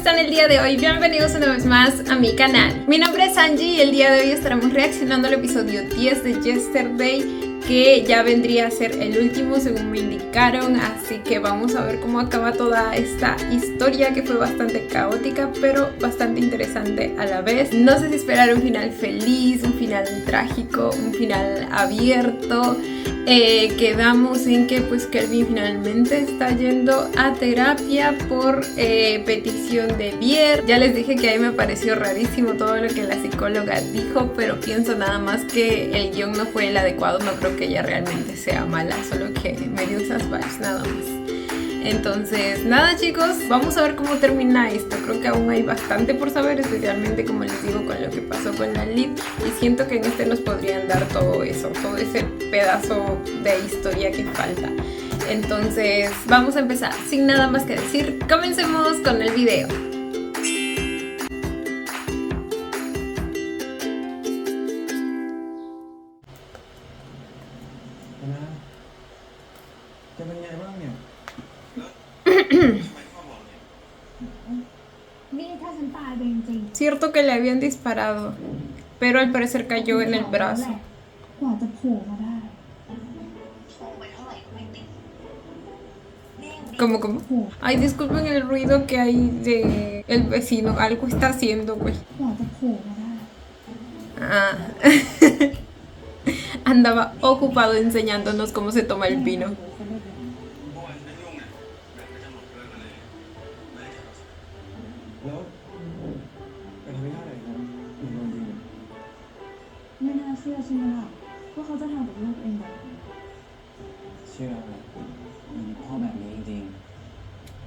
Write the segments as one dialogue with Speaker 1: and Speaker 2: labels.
Speaker 1: están el día de hoy? Bienvenidos una vez más a mi canal. Mi nombre es Angie y el día de hoy estaremos reaccionando al episodio 10 de Yesterday, que ya vendría a ser el último según me indicaron, así que vamos a ver cómo acaba toda esta historia que fue bastante caótica pero bastante interesante a la vez. No sé si esperar un final feliz, un final trágico, un final abierto. Quedamos en que pues Kelvin finalmente está yendo a terapia por petición de Bier. Ya les dije que ahí me pareció rarísimo todo lo que la psicóloga dijo, pero pienso nada más que el guión no fue el adecuado. No creo que ella realmente sea mala, solo que me dio esas vibes nada más. Entonces, nada chicos, vamos a ver cómo termina esto. Creo que aún hay bastante por saber, especialmente como les digo con lo que pasó con la Liv. Y siento que en este nos podrían dar todo eso, todo ese pedazo de historia que falta. Entonces, vamos a empezar. Sin nada más que decir, comencemos con el video. Cierto que le habían disparado, pero al parecer cayó en el brazo. ¿Cómo? Ay, disculpen el ruido que hay de el vecino. Algo está haciendo, güey. Ah. Andaba ocupado enseñándonos cómo se toma el vino.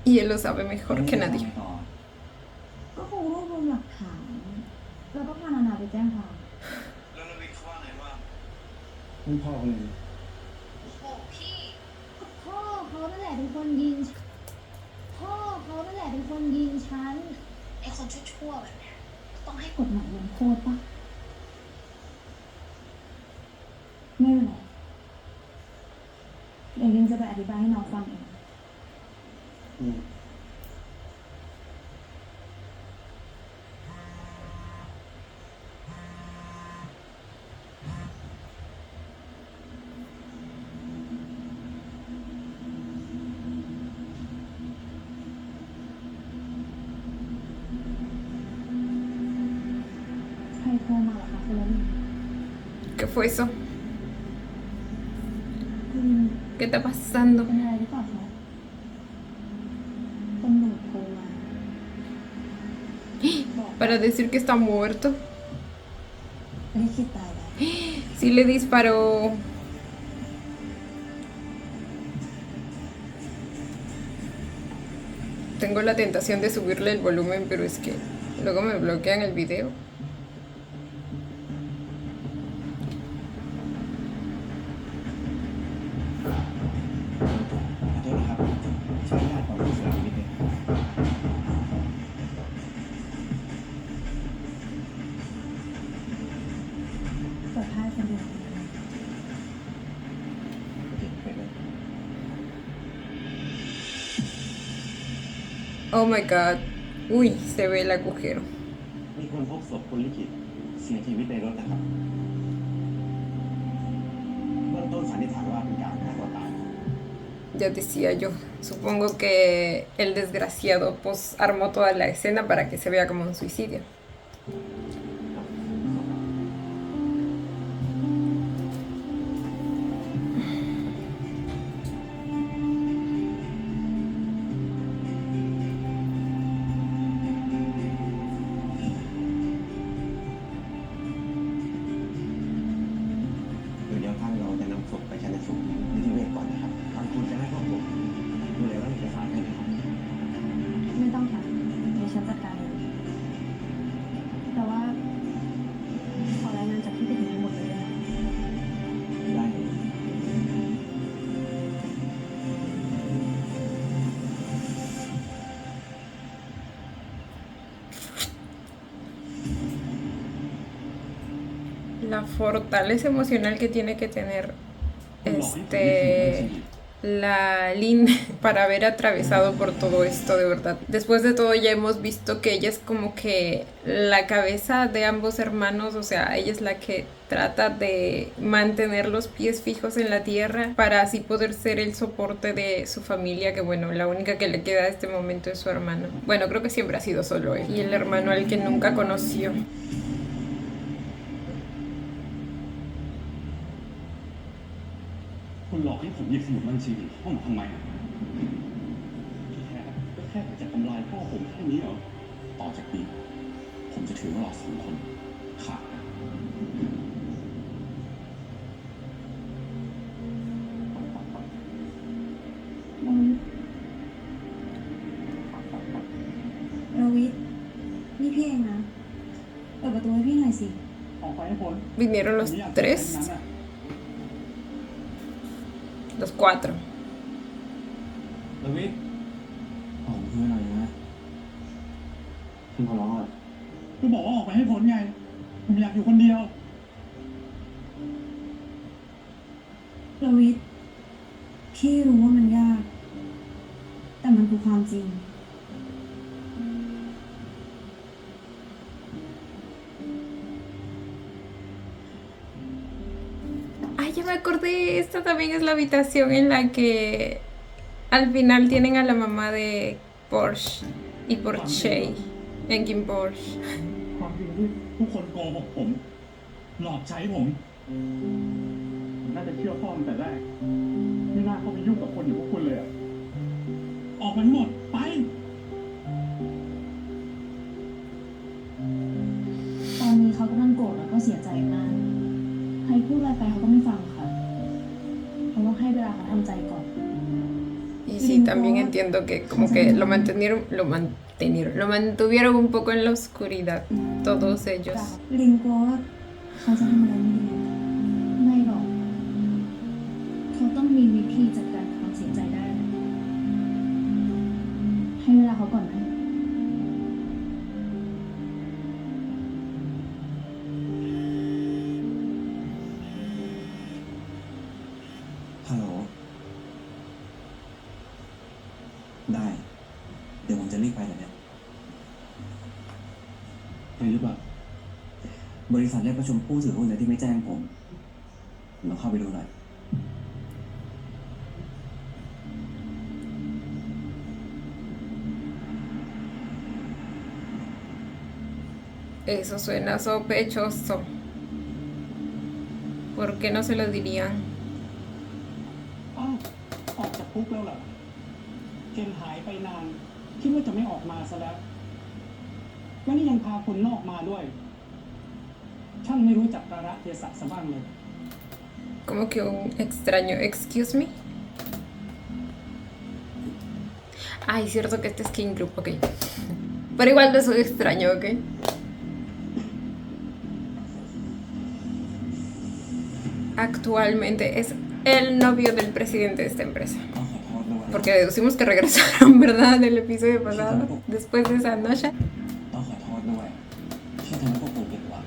Speaker 1: Y él lo sabe mejor que nadie. ¿Qué fue eso? ¿Qué está pasando? Para decir que está muerto. Sí le disparó. Tengo la tentación de subirle el volumen, pero es que luego me bloquean el video. Oh my god. Uy, se ve el agujero. Ya decía yo, supongo que el desgraciado pues armó toda la escena para que se vea como un suicidio. La fortaleza emocional que tiene que tener la Lynn para haber atravesado por todo esto, de verdad. Después de todo ya hemos visto que ella es como que la cabeza de ambos hermanos, o sea, ella es la que trata de mantener los pies fijos en la tierra para así poder ser el soporte de su familia, que bueno, la única que le queda a este momento es su hermano. Bueno, creo que siempre ha sido solo él y el hermano al que nunca conoció.
Speaker 2: คุณหลอกให้ผมหยิบสมุดบัญชีของพ่อมาทำไมแค่ก็แค่จะทำลายพ่อผมแค่นี้เหรอต่อจากนี้ผมจะถือว่าเราสองคนขาดกัน
Speaker 3: เราวิทย์นี่พี่เองนะเปิดประตูให้พี่หน่อยสิ
Speaker 2: ออกไปให้พ้น
Speaker 1: Vinieron los
Speaker 2: ผมอยากจะ
Speaker 1: tres,
Speaker 2: เป็นนั้นน่ะ
Speaker 1: los cuatro.
Speaker 2: ลวิทออกมาช่วยหน่อยนะคุณขอร้องอ่ะก็บอกว่าออกไปให้พ้นไงผมอยากอยู่คนเดียว
Speaker 3: เราวิทย์พี่รู้ว่ามันยาก แต่มันคือความจริง
Speaker 1: Ay, ya me acordé, esta también es la habitación en la que al final tienen a la mamá de Porsche y Porsche, en Kim Porsche.
Speaker 2: ความจริงที่ทุกคนโกหกผมหลอกใช้ผมน่าจะเชื่อพ่อตั้งแต่แรกไม่น่าเข้าไปยุ่งกับคนอย่างพวกคุณเลยอะออกมาให้หมดไป
Speaker 3: ตอนนี้เขากำลังโกรธแล้วก็เสียใจมาก ใครพูดอะไรไปเขาก็ไม่ฟังค่ะเขาต้องให้เวลาเขาทำใจก่อน
Speaker 1: Y sí, también entiendo que como que lo mantuvieron un poco en la oscuridad, todos ellos.
Speaker 3: ลินกลัวว่าเขาจะทำอะไรไม่ดีไม่หรอก เขาต้องมีวิธีจัดการความเสียใจได้ ให้เวลาเขาก่อนนะ
Speaker 4: ฮัลโหล ได้ เดี๋ยวผมจะรีบไปเลยเนี่ย
Speaker 2: ไปหรือเปล่า
Speaker 4: บริษัทเรียกประชุมผู้ถือหุ้นโดยที่ไม่แจ้งผมต้องเข้าไปดูหน่อย
Speaker 1: Eso suena sospechoso. ¿Por qué no se lo dirían?
Speaker 2: อ้าวออกจากคุกแล้วเหรอเคนหายไปนาน คิดว่าจะไม่ออกมาซะแล้วแล้วนี่ยังพาคนนอกมาด้วย ช่างไม่รู้จักกาลเทศะซะบ้างเลย
Speaker 1: Como que un extraño. Excuse me. Ay, cierto que este es King Group, ok. Pero igual no soy extraño, ok. Actualmente es el novio del presidente de esta empresa.
Speaker 4: ต้องขอโทษด้วย
Speaker 1: Porque deducimos que regresaron, ¿verdad? Del episodio pasado. Después de esa noche.
Speaker 4: ต้องขอโทษด้วยที่ทำให้พวกคุณผิดหวัง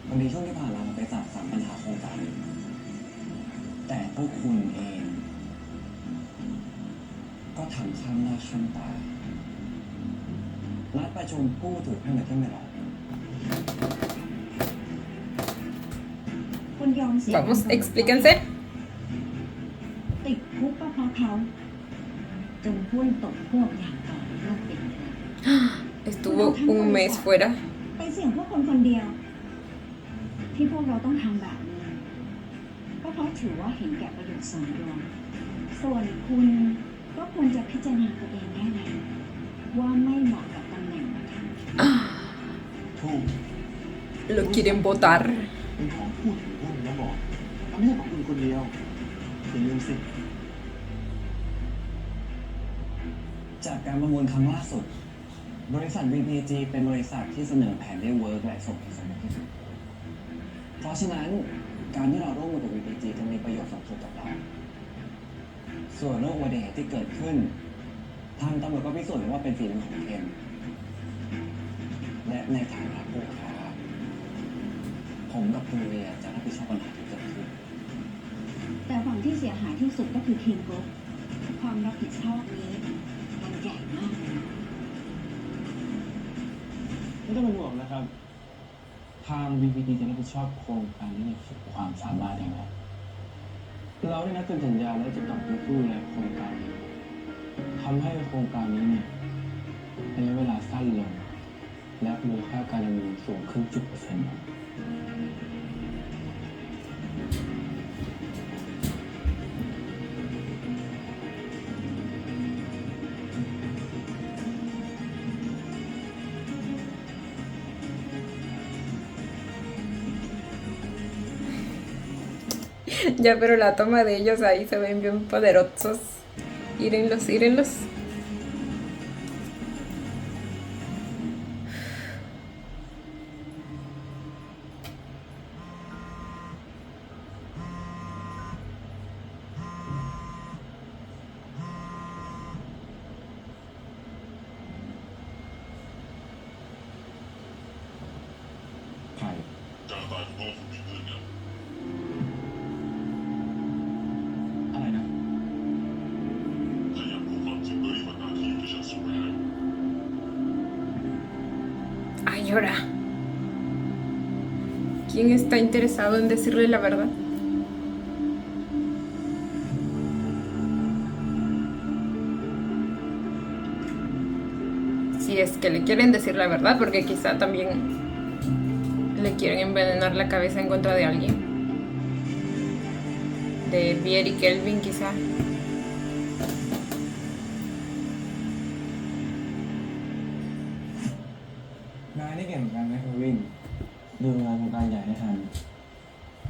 Speaker 4: วันนี้ช่วงที่ผ่านมาเราไปจัดสรรปัญหาโครงการนี้แต่พวกคุณเอง ก็ทำข้ามหน้าข้ามตานัดประชุมผู้ถือหุ้นในที่ไม่รอ
Speaker 3: คุณยอมเสีย
Speaker 1: Vamos, explíquense.
Speaker 3: ติดคุกก็เพราะเขาจนหุ้นตกพวกอย่างต่อเนื่องติดเลย
Speaker 1: Estuvo un mes fuera.
Speaker 3: ไปเสี่ยงพวกคนคนเดียว ที่พวกเราต้องทำแบบนี้ก็เพราะถือว่าเห็นแก่ประโยชน์ส่วนรวมส่วนคุณก็ควรจะพิจารณาตัวเองได้แล้วว่าไม่เหมาะกับตำแหน่งนะคะ
Speaker 2: ถูก
Speaker 1: Lo quieren votar.
Speaker 2: เป็นของผู้ถือหุ้นแล้วบอกมันไม่ใช่ของคุณคนเดียวอย่าลืมสิ
Speaker 4: จากการประมูลครั้งล่าสุด บริษัท VPG เป็นบริษัทที่เสนอแผนได้เวิร์กและสมเหตุสมผลที่สุด เพราะฉะนั้นการที่เราร่วมมือกับ VPG จะมีประโยชน์สูงสุดกับเรา ส่วนเรื่องอุบัติเหตุที่เกิดขึ้น ทางตำรวจก็พิสูจน์แล้วว่าเป็นฝีมือของเคนและในฐานะผู้ค้าผมกับคุณเวียจะรับผิดชอบปัญหาที่เกิดขึ้น
Speaker 3: แต่ฝั่งที่เสียหายที่สุดก็คือคิงกรุ๊ปความรับผิดชอบนี้มันใหญ่มากเลยนะ
Speaker 2: ไม่ต้องเป็นห่วงนะครับ
Speaker 4: ทาง VPT จะรับผิดชอบโครงการนี้อย่างสุดความสามารถเองนะเราได้นัดเซ็นสัญญาแล้วจะกลับมาดูแลโครงการนี้ทำให้โครงการนี้เนี่ยระยะเวลาสั้นลง และมูลค่าการดำเนินสูงขึ้น 10%
Speaker 1: Ya, pero la toma de ellos ahí se ven bien poderosos. Írenlos, írenlos.
Speaker 4: Kai.
Speaker 5: การตายของพ่อคุณมีเงื่อนงำ
Speaker 4: อะไรนะ
Speaker 5: ถ้าอยากรู้ความจริงก็รีบมาหาที่อยู่ที่ฉันส่งไปให้
Speaker 1: Ay, ahora. ¿Quién está interesado en decirle la verdad? Si es que le quieren decir la verdad, porque quizá también le quieren envenenar la cabeza en contra de alguien. De Pierre y Kelvin, quizá.
Speaker 4: นายนี่เก่งเหมือนกันนะคุณวินดูงานโครงการใหญ่ได้ทัน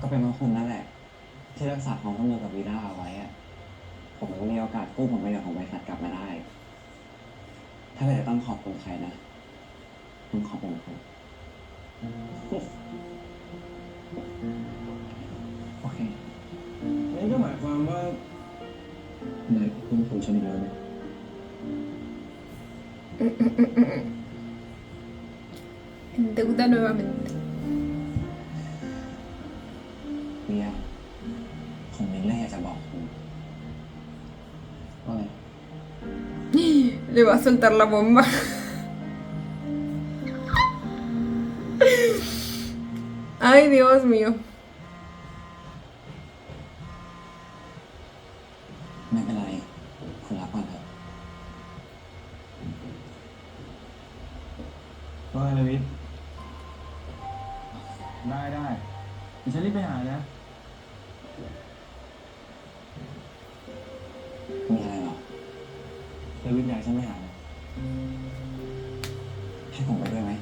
Speaker 4: ก็เป็นเพราะคุณนั่นแหละ ที่รักษาความร่วมมือกับวีด้าเอาไว้อะผมมีโอกาสกู้ผลประโยชน์ของบริษัทกลับมาได้ ถ้าเกิดจะต้องขอบคุณใครนะต้องขอบคุณคุณโอเคนั่นก็หมายความว่านายคุณผมฉันอีกแล้วนะ
Speaker 1: Endeuda nuevamente.
Speaker 4: เบียร์ผมมีเรื่องอยากจะบอกคุณว่าไง
Speaker 1: Le va a soltar la bomba. Ay, Dios mío.
Speaker 4: ไม่เป็นไรคุณรับก่อนเถอะว่าไงวิทย์ได้เดี๋ยวฉันรีบไปหานะมีอะไรหรอแล้ววิทย์อยากฉันไปหานะให้ผมไปด้วยไหม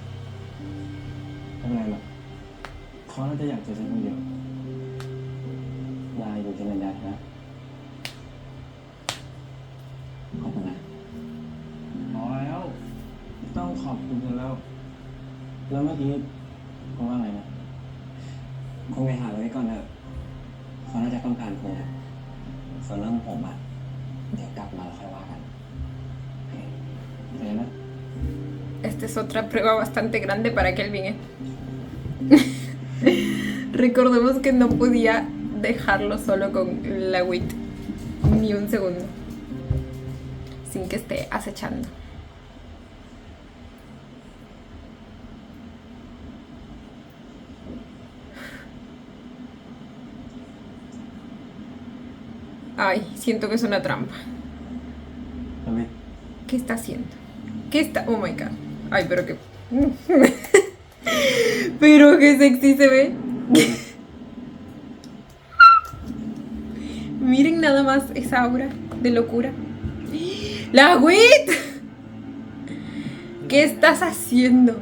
Speaker 4: ไม่เป็นไรหรอกเขาน่าจะอยากเจอฉันคนเดียวได้อยู่ที่นั่นได้นะขอบคุณนะพอแล้วต้องขอบคุณเธอแล้วเมื่อกี้เขาว่าไงนะคงไปหาไว้ก่อนเถอะเขาน่าจะต้องการคุณนะส่วนเรื่องผมอ่ะเดี๋ยวกลับมาแล้วค่อยว่ากันโอเคเจอนะ
Speaker 1: Esta es otra prueba bastante grande para Kelvin, ¿eh? Recordemos que no podía dejarlo solo con la WIT ni un segundo sin que esté acechando. Ay, siento que es una trampa.
Speaker 4: แล้ววิทย์
Speaker 1: ¿Qué está haciendo? ¿Qué está? Oh my god. Ay, pero qué. Pero qué sexy se ve. Miren nada más esa aura de locura. ¡La WIT! ¿Qué estás haciendo?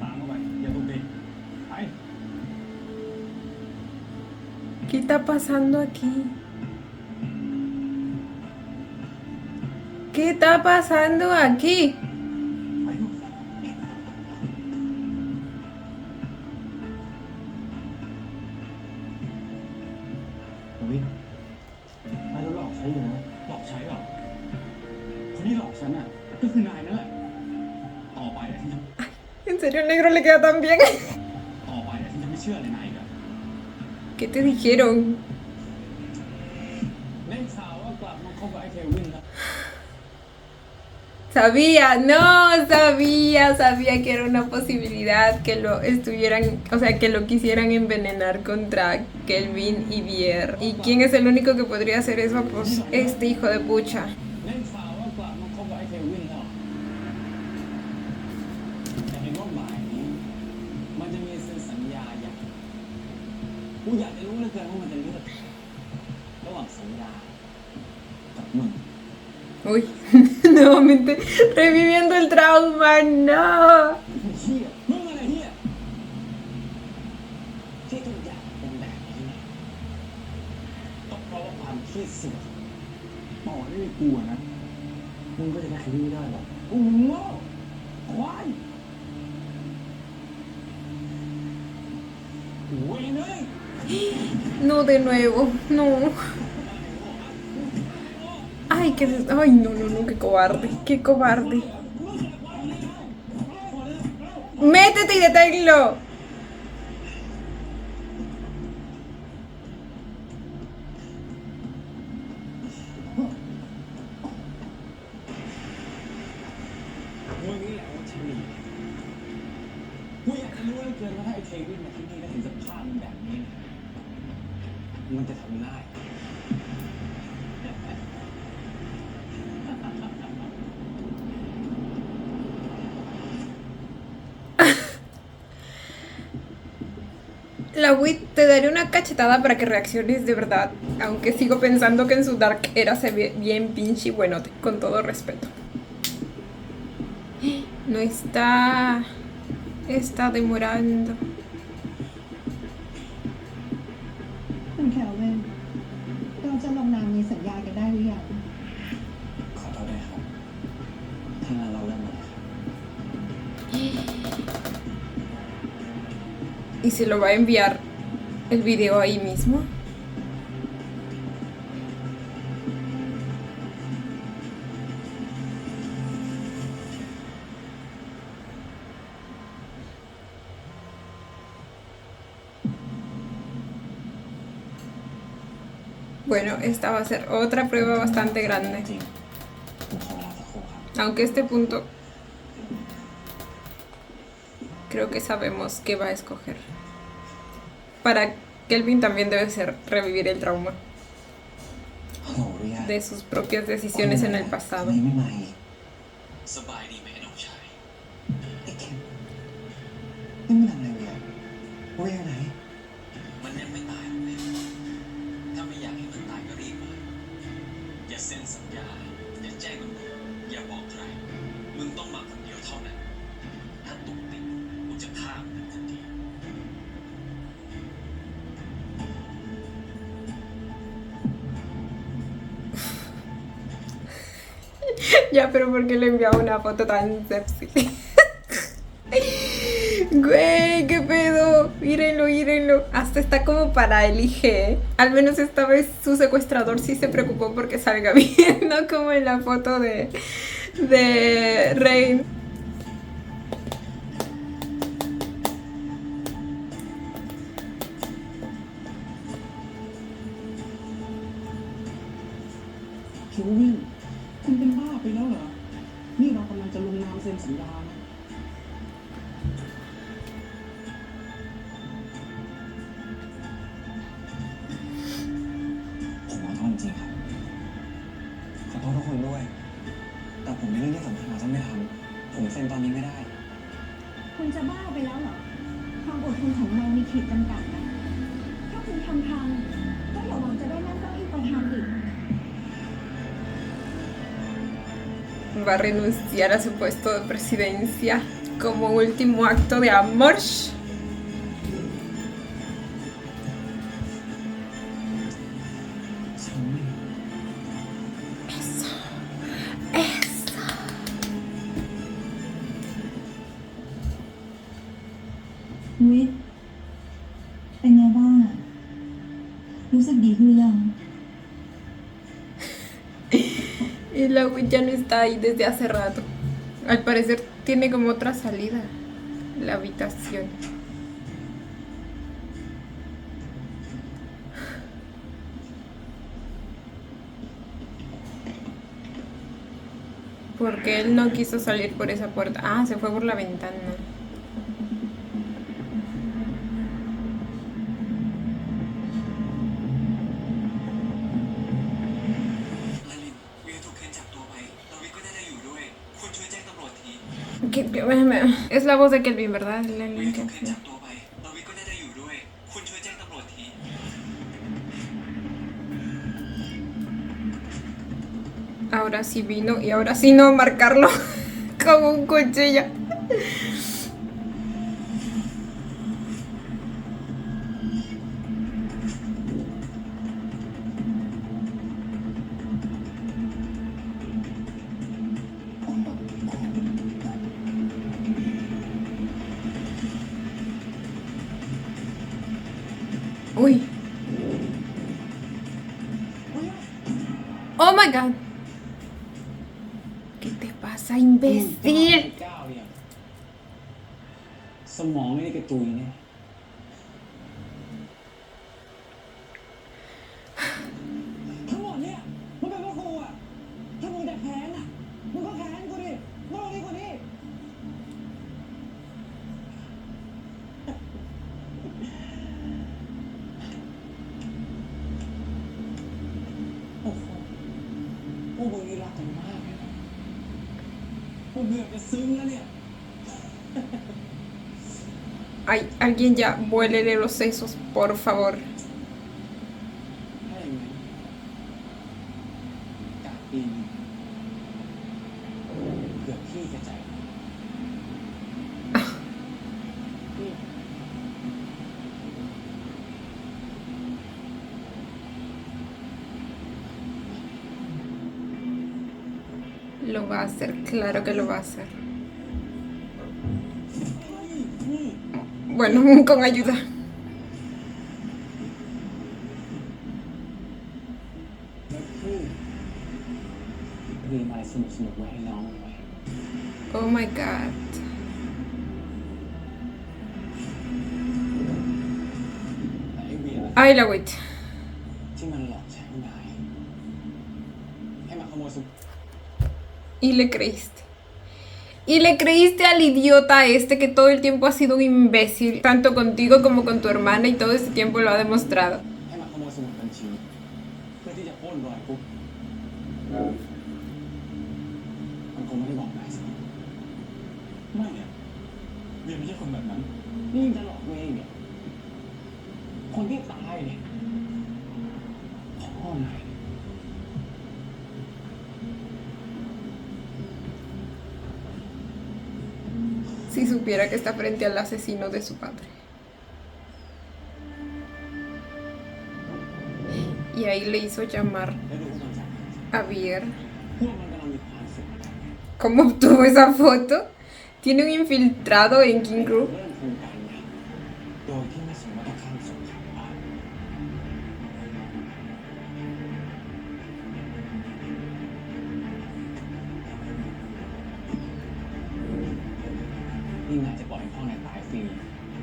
Speaker 2: ตามเข้าไปอย่าตุกติกไป
Speaker 1: ¿Qué está pasando aquí? ¿Qué está pasando aquí?
Speaker 2: ไปลูกวิทย์นายโดนหลอกใช้อยู่นะหลอกใช้เหรอคนที่หลอกฉันอ่ะก็คือนายนั่นแหละต่อไปฉันจะ
Speaker 1: ¿En serio el negro le queda tan bien?
Speaker 2: ต่อไปฉันจะไม่เชื่อเลยนายอีกแล้ว
Speaker 1: ¿Qué te dijeron?
Speaker 2: ได้ข่าวว่ากลับมาคบกับไอ้เควินแล้ว
Speaker 1: Sabía, no, sabía que era una posibilidad que lo estuvieran, o sea, que lo quisieran envenenar contra Kelvin y Bier. ¿Y quién es el único que podría hacer eso? Pues este hijo de pucha.
Speaker 2: ได้ข่าวว่ากลับมาคบกับไอ้เควินแล้วแต่เห็นว่าบ่ายนี้มันจะมีเซ็นสัญญาอย่างกูอยากจะรู้เหลือเกินว่ามันจะเลือกระหว่างสัญญากับมึง
Speaker 1: Uy, nuevamente reviviendo el trauma, no.
Speaker 2: เฮียมึงอะไรเฮียที่ทุกอย่างเป็นแบบนี้เนี่ยก็เพราะว่าความขี้เสือกต่อให้กูอะนะมึงก็จะได้ขยี้ได้หรอกกูโง่ควายเว้ยเนย
Speaker 1: No de nuevo, no. Ay, ay, no, qué cobarde, qué cobarde. Métete y deténlo.
Speaker 2: มึงนี่แหละว่าฉันดีกูอยากจะรู้เหลือเกินว่าถ้าไอ้เควินมาที่นี่แล้วเห็นสภาพมันแบบนี้เนี่ยมันจะทำได้
Speaker 1: La WIT te daré una cachetada para que reacciones de verdad, aunque sigo pensando que en su Dark Era se ve bien pinche buenote, con todo respeto. No está demorando.
Speaker 3: คุณแคลเวนเราจะลงนามมีสัญญากันได้หรือยัง
Speaker 4: ขอโทษด้วยครับ ถ้างั้นเราเริ่มเลยครับ
Speaker 1: ¿Y se lo va a enviar el video ahí mismo? Bueno, esta va a ser otra prueba bastante grande.
Speaker 4: จริงผมขอเวลาสักครู่ครับ
Speaker 1: Aunque este punto creo que sabemos qué va a escoger. Para Kelvin también debe ser revivir el trauma
Speaker 4: ฮัลโหลเรีย
Speaker 1: de sus propias decisiones en el pasado.
Speaker 4: ทำไมไม่มาอีก
Speaker 5: สบายดีไหมน้องชาย
Speaker 4: ไอ้เคนนี่มันทำอะไรเรียเรียไหน
Speaker 5: มันยังไม่ตายหรอกเนี่ยถ้าไม่อยากให้มันตายก็รีบมาอย่าเซ็นสัญญา อย่าแจ้งตำรวจอย่าบอกใคร มึงต้องมาคนเดียวเท่านั้น ถ้าตุกติดกูจะฆ่ามึงทันที
Speaker 1: Ya, pero ¿por qué le enviaba una foto tan sexy? Güey, qué pedo. Mírenlo. Hasta está como para el IG, ¿eh? Al menos esta vez su secuestrador sí se preocupó porque salga bien, no como en la foto de Rain.
Speaker 2: เควินคุณเป็นบ้าไปแล้วเหรอ นี่เรากำลังจะลงนามเซ็นสัญญานะ
Speaker 4: ผมขอโทษจริงๆครับ ขอโทษทุกคนด้วย แต่ผมมีเรื่องที่สำคัญเราต้องไม่ทำผมเซ็นตอนนี้ไม่ได้
Speaker 3: คุณจะบ้าไปแล้วเหรอ ความอดทนของเรามีขีดจำกัดนะ ถ้าคุณทำพังก็อย่าหวังจะได้นั่งเก้าอี้ประธานอีก
Speaker 1: Va a renunciar a su puesto de presidencia como último acto de amor.
Speaker 4: ฉันไม่
Speaker 3: วิทย์เป็นไงบ้างอะรู้สึกดีขึ้นหรือยัง
Speaker 1: Y la Wit ya no está ahí desde hace rato. Al parecer tiene como otra salida. La habitación. Porque él no quiso salir por esa puerta. Ah, se fue por la ventana. Es la voz de Kelvin, ¿verdad? Ahora sí vino y ahora sí no marcarlo con un cuchillo. Uy. Oh my god. ¿Qué te pasa, imbécil?
Speaker 4: สมองไม่ได้กระตุยเนี่ย
Speaker 2: ทั้งหมดเนี่ยมันเป็นเพราะกูอ่ะถ้ามึงจะแค้นอ่ะมึงก็แค้นกูดิมึงเอาดีกว่านี้โอ้โหพวกมึงนี่รักกันมากเลยนะกูเบื่อจะซึ้งแล้วเนี่ย
Speaker 1: Ay, alguien ya vuélele los sesos, por favor.
Speaker 4: ถ้าอย่างนั้นกะปีนเกือบพี่กระจาย
Speaker 1: Lo va a hacer, claro que lo va a hacer. Bueno, con ayuda.
Speaker 4: มีอะไรสนุกๆไว้ให้น้องไว้
Speaker 1: Oh my god.
Speaker 4: แต่ไอ้เวียร์
Speaker 1: Ay, la wait.
Speaker 4: ที่มันหลอกใช้นายให้มาขโมยสม
Speaker 1: Y le creíste. Y le creíste al idiota este que todo el tiempo ha sido un imbécil, tanto contigo como con tu hermana, y todo este tiempo lo ha demostrado.
Speaker 4: ให้มาขโมยสมุดบัญชีเพื่อที่จะปล้นรอยปุ๊บมันคงไม่ได้บอกนายสิ
Speaker 2: ไม่เนี่ยเวียนไม่ใช่คนแบบนั้น
Speaker 4: นี่ยังจะหลอกตัวเองเนี่ยคนที่ตายเนี่ยพ่อนาย
Speaker 1: Si supiera que está frente al asesino de su padre. Y ahí le hizo llamar
Speaker 4: แล้วดูว่ามันจะ
Speaker 1: a Vier.
Speaker 4: พวกมันกำลังมีความสุข
Speaker 1: ¿Cómo obtuvo esa foto? Tiene un infiltrado en King Group.
Speaker 4: เริ่มโครงการใหม่โดยที่ไม่สนว่าต้องข้ามสงครามบ้านนี่นายจะปล่อยให้พ่อนายตายฟรี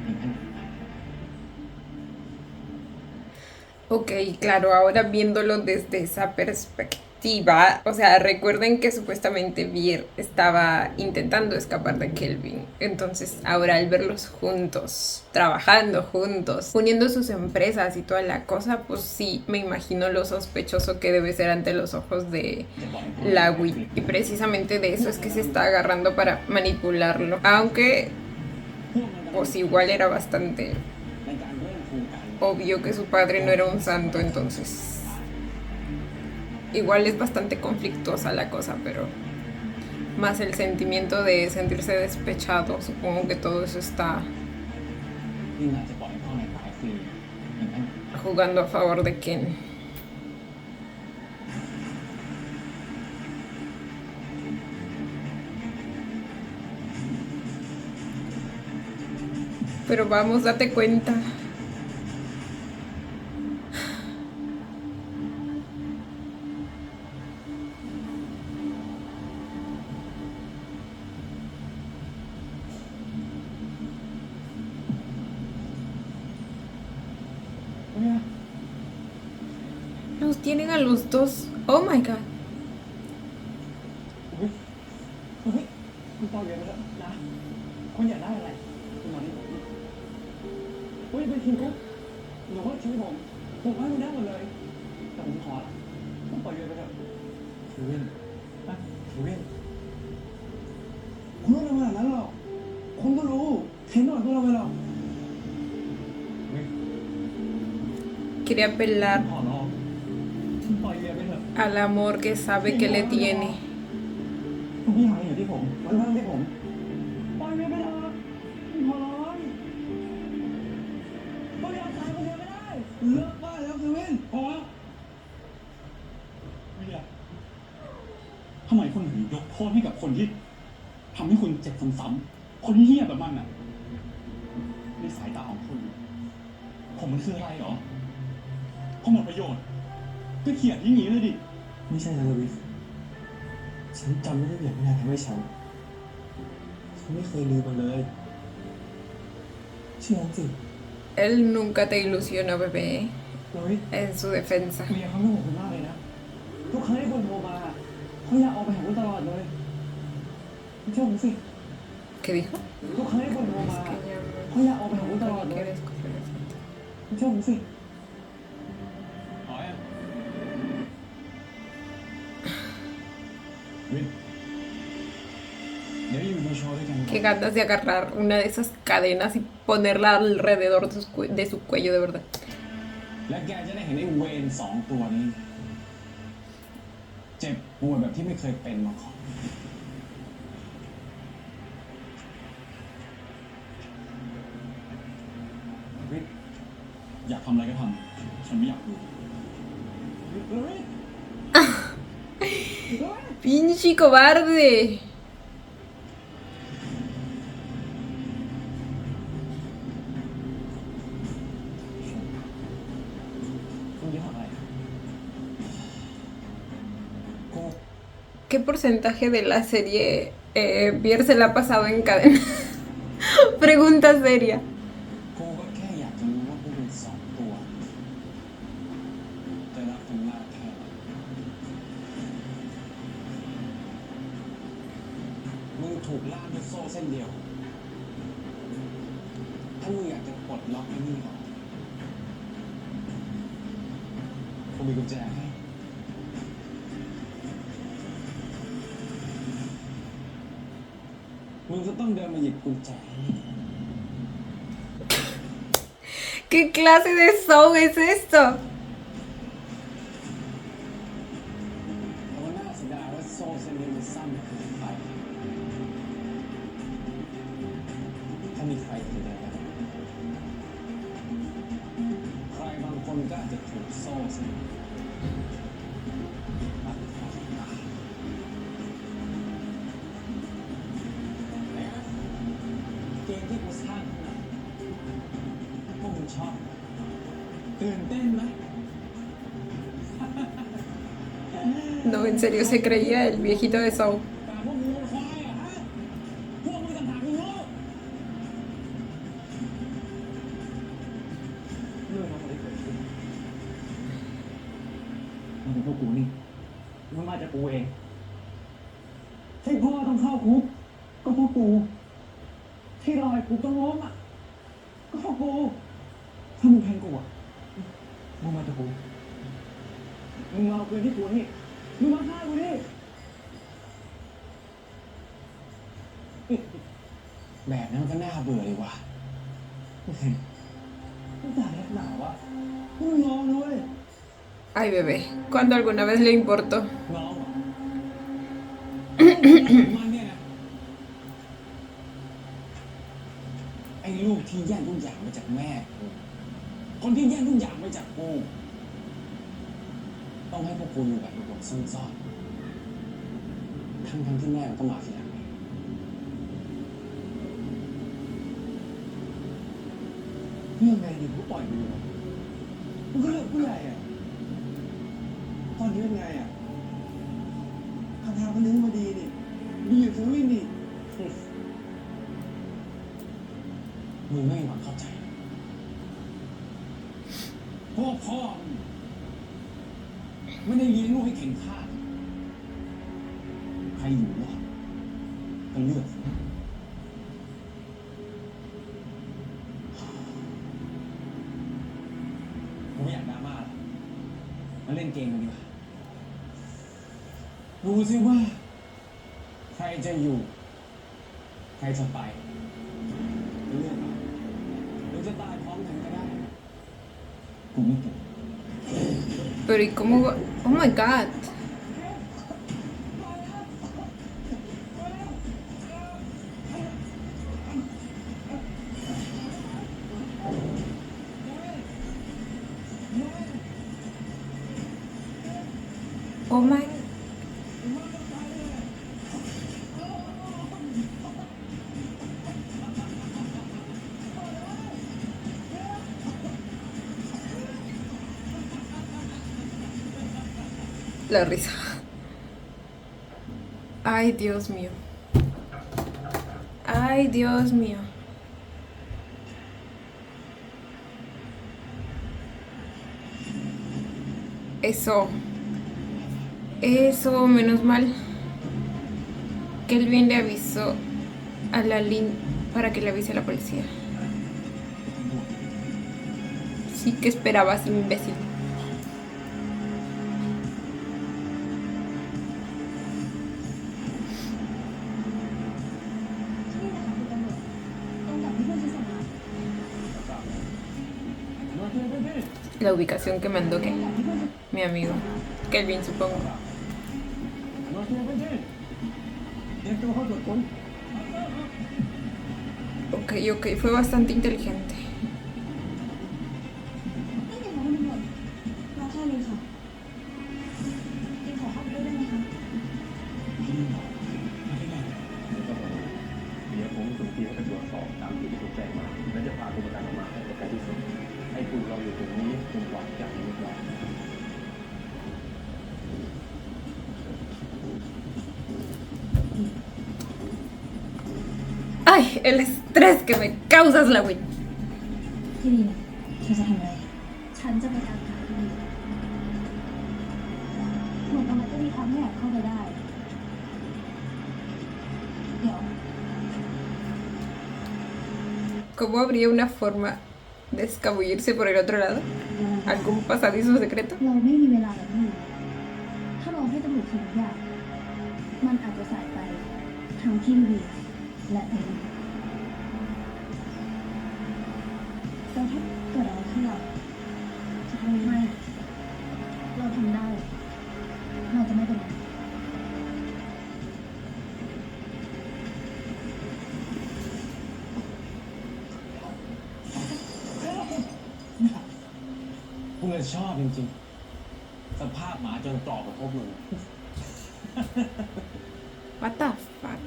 Speaker 4: อย่างนั้นหรือไม่
Speaker 1: Ok, claro, ahora viéndolo desde esa perspectiva, o sea, recuerden que supuestamente Vier estaba intentando escapar de Kelvin, entonces ahora al verlos juntos, trabajando juntos, uniendo sus empresas y toda la cosa, pues sí, me imagino lo sospechoso que debe ser ante los ojos de Lagui, y precisamente de eso es que se está agarrando para manipularlo, aunque pues igual era bastante
Speaker 4: ในการเริ่มโครงการ
Speaker 1: obvio que su padre no era un santo, entonces igual es bastante conflictuosa la cosa, pero más el sentimiento de sentirse despechado, supongo que todo eso está
Speaker 4: นี่นายจะปล่อยให้พ่อนายตายฟรีอย่างนั้นหรือไม่
Speaker 1: jugando a favor de Ken. Pero vamos, date cuenta. Los tienen a los dos. Oh my god.
Speaker 2: คุณปล่อยเวียนไปเถอะนะ คุณอยากได้อะไรคุณมาที่ผมเฮ้ยเป็นทีมกุ๊กหนูว่าชีวิตผมให้คุณได้หมดเลย แต่ผมขอละคุณปล่อยเวียนไปเถอะ
Speaker 4: เควิน
Speaker 2: นะ
Speaker 4: เควิน
Speaker 2: คุณไม่รู้ขนาดนั้นหรอกคุณก็รู้เห็นหน่อยพวกเราไปหรอก
Speaker 1: Quería apelar
Speaker 2: ขอร้องคุณปล่อยเวียนไปเถอะ
Speaker 1: al amor que sabe que le tiene.
Speaker 2: ทุกอย่างอยู่ที่ผมมันเริ่มที่ผมปล่อยเวียนไปเถอะขอร้องปล่อยเวียนตายคนเดียวไม่ได้เลิกบ้าแล้วเควินพอแล้วเวียนทำไมคนถึงยกโทษให้กับคนที่ทำให้คุณเจ็บซ้ำๆคนที่เหี้ยแบบมันน่ะในสายตาของคุณ ผมมันคืออะไรเหรอพอหมดประโยชน์ก็เขียนอย่างนี้เลยดิ
Speaker 4: ไม่ใช่นะลวิสฉันจำไม่ได้อย่างที่นายทำให้ฉันไม่เคยลืมมันเลยเชื่อฉันสิ
Speaker 1: Él nunca te ilusionó, bebé,
Speaker 2: ลวิส
Speaker 1: en su defensa.
Speaker 2: เมียเขาไม่ห่วงคุณมากเลยนะ ทุกครั้งที่คุณโทรมาเขาอยากออกไปหาคุณตลอดเลยเชื่อผมสิ
Speaker 1: ¿Qué dijo?
Speaker 2: ทุกครั้งที่คุณโทรมา
Speaker 1: Que ya
Speaker 2: เขาอยากออกไปหาคุณตลอด
Speaker 1: no
Speaker 2: เลย
Speaker 1: quieres coger eso.
Speaker 2: เชื่อผมสิวินเดี๋ยวอยู่ดูโชว์ด้วยกัน
Speaker 1: Qué ganas de agarrar una de esas cadenas y ponerla alrededor de su cuello, de verdad.
Speaker 2: และแกจะได้เห็นไอ้เวนสองตัวนี้ เจ็บปวดแบบที่ไม่เคยเป็นมาก่อนวิทย์อยากทำอะไรก็ทำฉันไม่อยากดูเฮ้ย
Speaker 1: ¡Pinche cobarde!
Speaker 2: คุณจะทำอะไรกู
Speaker 1: ¿Qué porcentaje de la serie Pierre se la ha pasado en cadena? Pregunta seria.
Speaker 2: กูก็แค่อยากจะรู้ว่าพวกมึงสองตัวจะรักกันมากแค่ไหนมึงถูกล่ามด้วยโซ่เส้นเดียว ถ้ามึงอยากจะปลดล็อกไอ้นี่ออกกูมีกุญแจให้ มึงจะต้องเดินมาหยิบกุญแจให้
Speaker 1: ¿Qué clase de show es esto?
Speaker 2: เพราะว่าน่าเสียดายว่าโซ่เส้นนี้มันสั้นเกินไป ถ้ามีใครคนใดใครบางคนก็อาจจะถูกโซ่เส้นนี้ตัดคอตายแล้วเกมที่กูสร้างขึ้นมาพวกมึงชอบตื่นเต้นไหม
Speaker 1: No, en serio, se creía el viejito de Saw.
Speaker 2: แต่พวกมึงเป็นควายเหรอฮะพวกมึงต่างหากมึงโง่เรื่องอะไรเกิดขึ้นมันเป็นพวกกูนี่มันมาจากกูเองที่พ่อต้องเข้าคุกก็เพราะกูที่รอยกูต้องล้มอ่ะก็เพราะกูถ้ามึงแทงกูอ่ะมึงมาจากกูมึงมาเอาปืนที่กูนี่มึงมาฆ่ากูนี่ แบบนั้นมันก็น่าเบื่อเลยว่ะไม่จ่ายนักหนาวะมึงงอด้วย
Speaker 1: Ay, bebé, ¿cuándo alguna vez le importó?
Speaker 2: น้องเหรอ มันเนี่ยนะไอ้ลูกที่แย่งทุกอย่างมาจากแม่กูคนที่แย่งทุกอย่างมาจากกูต้องให้พวกกูอยู่แบบหลบซ่อนๆทั้งที่แม่มันก็มาทีหลังเรื่องไงดิกูปล่อยมึงเหรอมึงก็เลือกผู้ใหญ่อะตอนนี้เป็นไงอะทางมันนึกมาดีนี่ดีอยู่ถึงวิ่งนี่มึงไม่มีวันเข้าใจพ่อมึงไม่ได้เลี้ยงลูกให้เก่งข้าดใครอยู่รอด
Speaker 4: ก็เลือกกูไม่อยากดราม่าหรอกมาเล่นเกมกันดีกว่าดูสิว่า ใครจะอยู่ ใครจะไปเลือกเอาหรือจะตายพร้อมกันก็ได้กูไม่เก็บ
Speaker 1: Pero ¿y cómo va? Oh my god. Oh my. La risa. Ay, Dios mío. Ay, Dios mío. Eso, menos mal que él bien le avisó a la Lin para que le avise a la policía. Sí que esperabas, imbécil. La ubicación que mandó que mi amigo Kelvin, supongo. Ok, fue bastante inteligente.
Speaker 3: ไม่เป็นไรคุณตำรวจรอแค่นี้ค่ะดิขอเข้าไปด้วยได้ไหมคะ
Speaker 6: เดี๋ยวผมส่งทีมไปตรวจสอบตามที่ถูกแจ้งมาและจะพาตัวประกันออกมาให้ไกลที่สุดให้คุณเราอยู่ตรงนี้จนกว่าจะเรียบร้อย
Speaker 1: Ay, el estrés que me causas, la win.
Speaker 3: ที่นี่เธอจะทำอะไร ฉันจะไปตามหาที่นี่เหมือนกับมันจะมีทางแยกเข้าไปได้ เดี๋ยว
Speaker 1: ¿Cómo habría una forma de escabullirse por el otro lado? ¿Algún pasadizo secreto?
Speaker 3: เราไม่มีเวลาแบบนี้ถ้าเราให้ตำรวจทำทุกอย่างมันอาจจะสายไปทั้งที่เวียและเองแต่ถ้าเกิดอะไรขึ้นเราจะทำยังไงเราทำได้ เราจะไม่เป็นไร
Speaker 4: กูเลยชอบจริงๆ สภาพหมาจนตรอกกับพวกมึง
Speaker 1: What the fuck?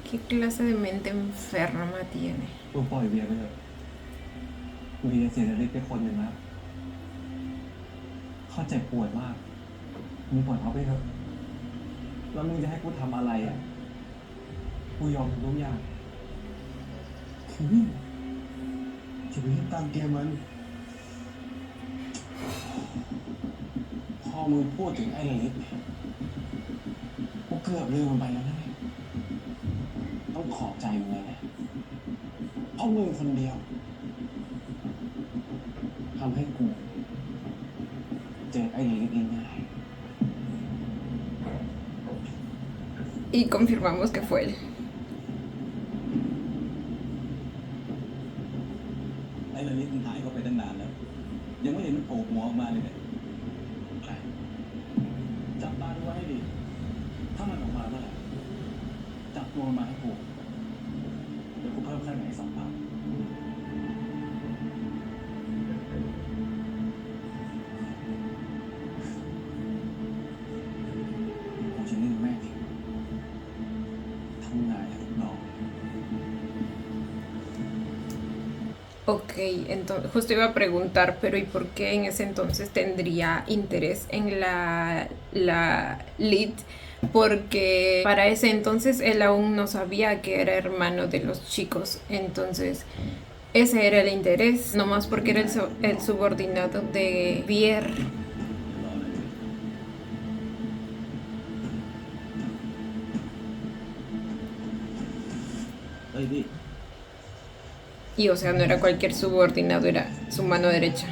Speaker 1: ¿Qué clase de mente enferma tiene?
Speaker 4: กูปล่อยเบียร์ไปเถอะเบียร์เสียชีวิตไปคนหนึ่งแล้วเขาเจ็บปวดมากมึงปล่อยเขาไปเถอะแล้วมึงจะให้กูทำอะไรอ่ะกูยอมทุกอย่างคือวิ่งจะไปเล่นตามเกมมันพอมึงพูดถึงไอ้ละลิศเนี่ยกูเกือบลืมมันไปแล้วนะเนี่ยต้องขอบใจมึงเลยนะเพราะมึงคนเดียวทำให้กูเจอไอ้ละลิศง่าย
Speaker 1: Y confirmamos que fue él.
Speaker 5: ไอ้ละลิศมันหายเข้าไปตั้งนานแล้ว ยังไม่เห็นมันโผล่หัวออกมาเลยเนี่ย
Speaker 4: ๆไปจับตาดูไว้ให้ดี ถ้ามันออกมาเมื่อไหร่จับตัวมันมาให้กูเดี๋ยวกูเพิ่มค่าเหนื่อย2 เท่ากูจะนิ่งแม่งทำงานให้ลูกน้อง
Speaker 1: Ok, entonces justo iba a preguntar, pero ¿y por qué en ese entonces tendría interés en la lead? Porque para ese entonces él aún no sabía que era hermano de los chicos, entonces ese era el interés, nomás porque era el subordinado de Vier.
Speaker 6: ฮ้ยพี่
Speaker 1: Y o sea, no era cualquier subordinado, era su mano derecha.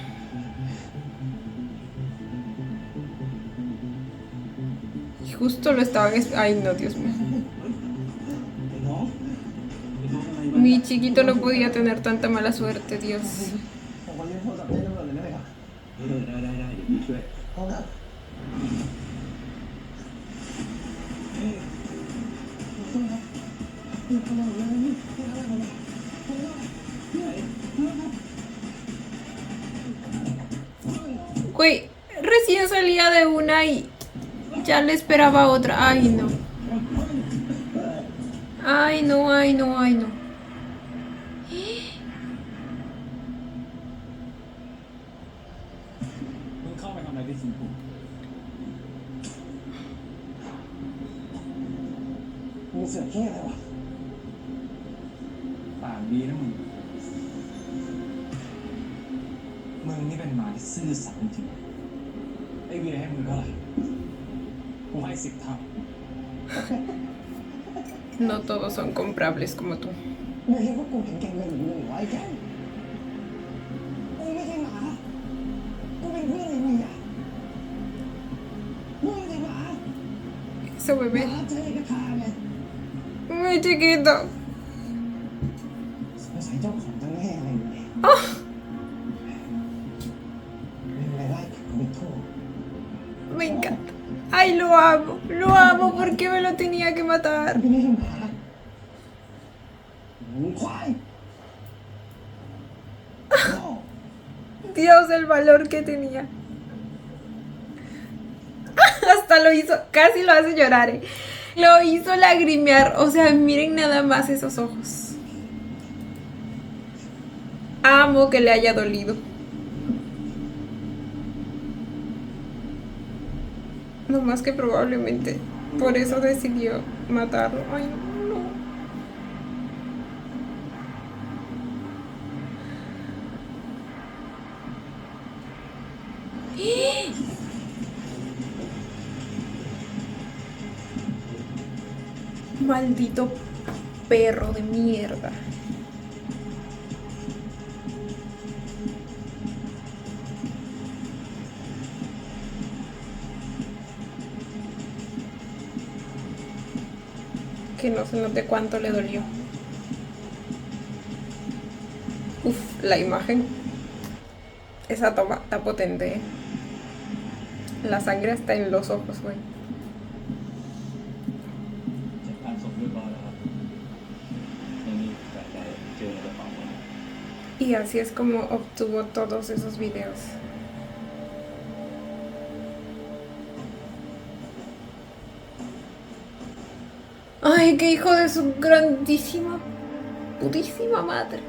Speaker 1: Y justo lo estaban... Ay, no, Dios mío.
Speaker 6: ไอ้น้องไอ้น้องอะไรวะ
Speaker 1: Mi chiquito no podía tener tanta mala suerte, Dios.
Speaker 4: ผมขอยืมโทรศัพท์ให้ตำรวจเลยได้ไหมครับ
Speaker 6: ได้เดี๋ยวพี่ช่วย
Speaker 4: เอาครับ
Speaker 1: Güey, recién salía de una y ya le esperaba otra. Ay, no. Ay, no, ay, no, ay, no.
Speaker 2: มึงเข้าไปทำอะไรที่สิงคโปร์
Speaker 4: มึงเสือกเหี้ยอะไรวะ
Speaker 2: ปากดีนะมึง มึงนี่เป็นหมาที่ซื่อสัตย์จริงๆไอ้เวียให้มึงเท่าไหร่ กูให้10 เท่า
Speaker 1: No todos son comprables como tú.
Speaker 4: มึงคิดว่ากูเก่งๆเลยหรือมึงเหรอไอ้แกกูไม่ใช่หมา กูเป็นเพื่อนไอ้เมียมึงไม่ใช่หมา
Speaker 1: Ese
Speaker 4: ห
Speaker 1: bebé.
Speaker 4: มาเจอกับข้าไง
Speaker 1: Muy chiquito.
Speaker 4: สงสัยเจ้าของจะแน่อะไรอยู่เนี่ย
Speaker 1: Ah,
Speaker 4: มีอะไรไล่กัดกูไปทั่ว
Speaker 1: me encanta. Ay, lo amo. Lo amo. ¿Por qué me lo tenía que matar?
Speaker 4: กูไม่ใช่หมามึงควายโง่
Speaker 1: Dios, el valor que tenía. Hasta lo hizo, casi lo hace llorar, ¿eh? Lo hizo lagrimear. O sea, miren nada más esos ojos. Amo que le haya dolido. No más que probablemente por eso decidió matarlo. Ay, no. Maldito perro de mierda. Que no se note cuánto le dolió. Uf, la imagen. Esa toma está potente, ¿eh? La sangre está en los ojos, güey.
Speaker 6: จัดการศพเรียบร้อยแล้วครับตอนนี้แปลกใจเจอในกระเป๋าแล้ว
Speaker 1: Y así es como obtuvo todos esos videos. Ay, qué hijo de su grandísima, putísima madre.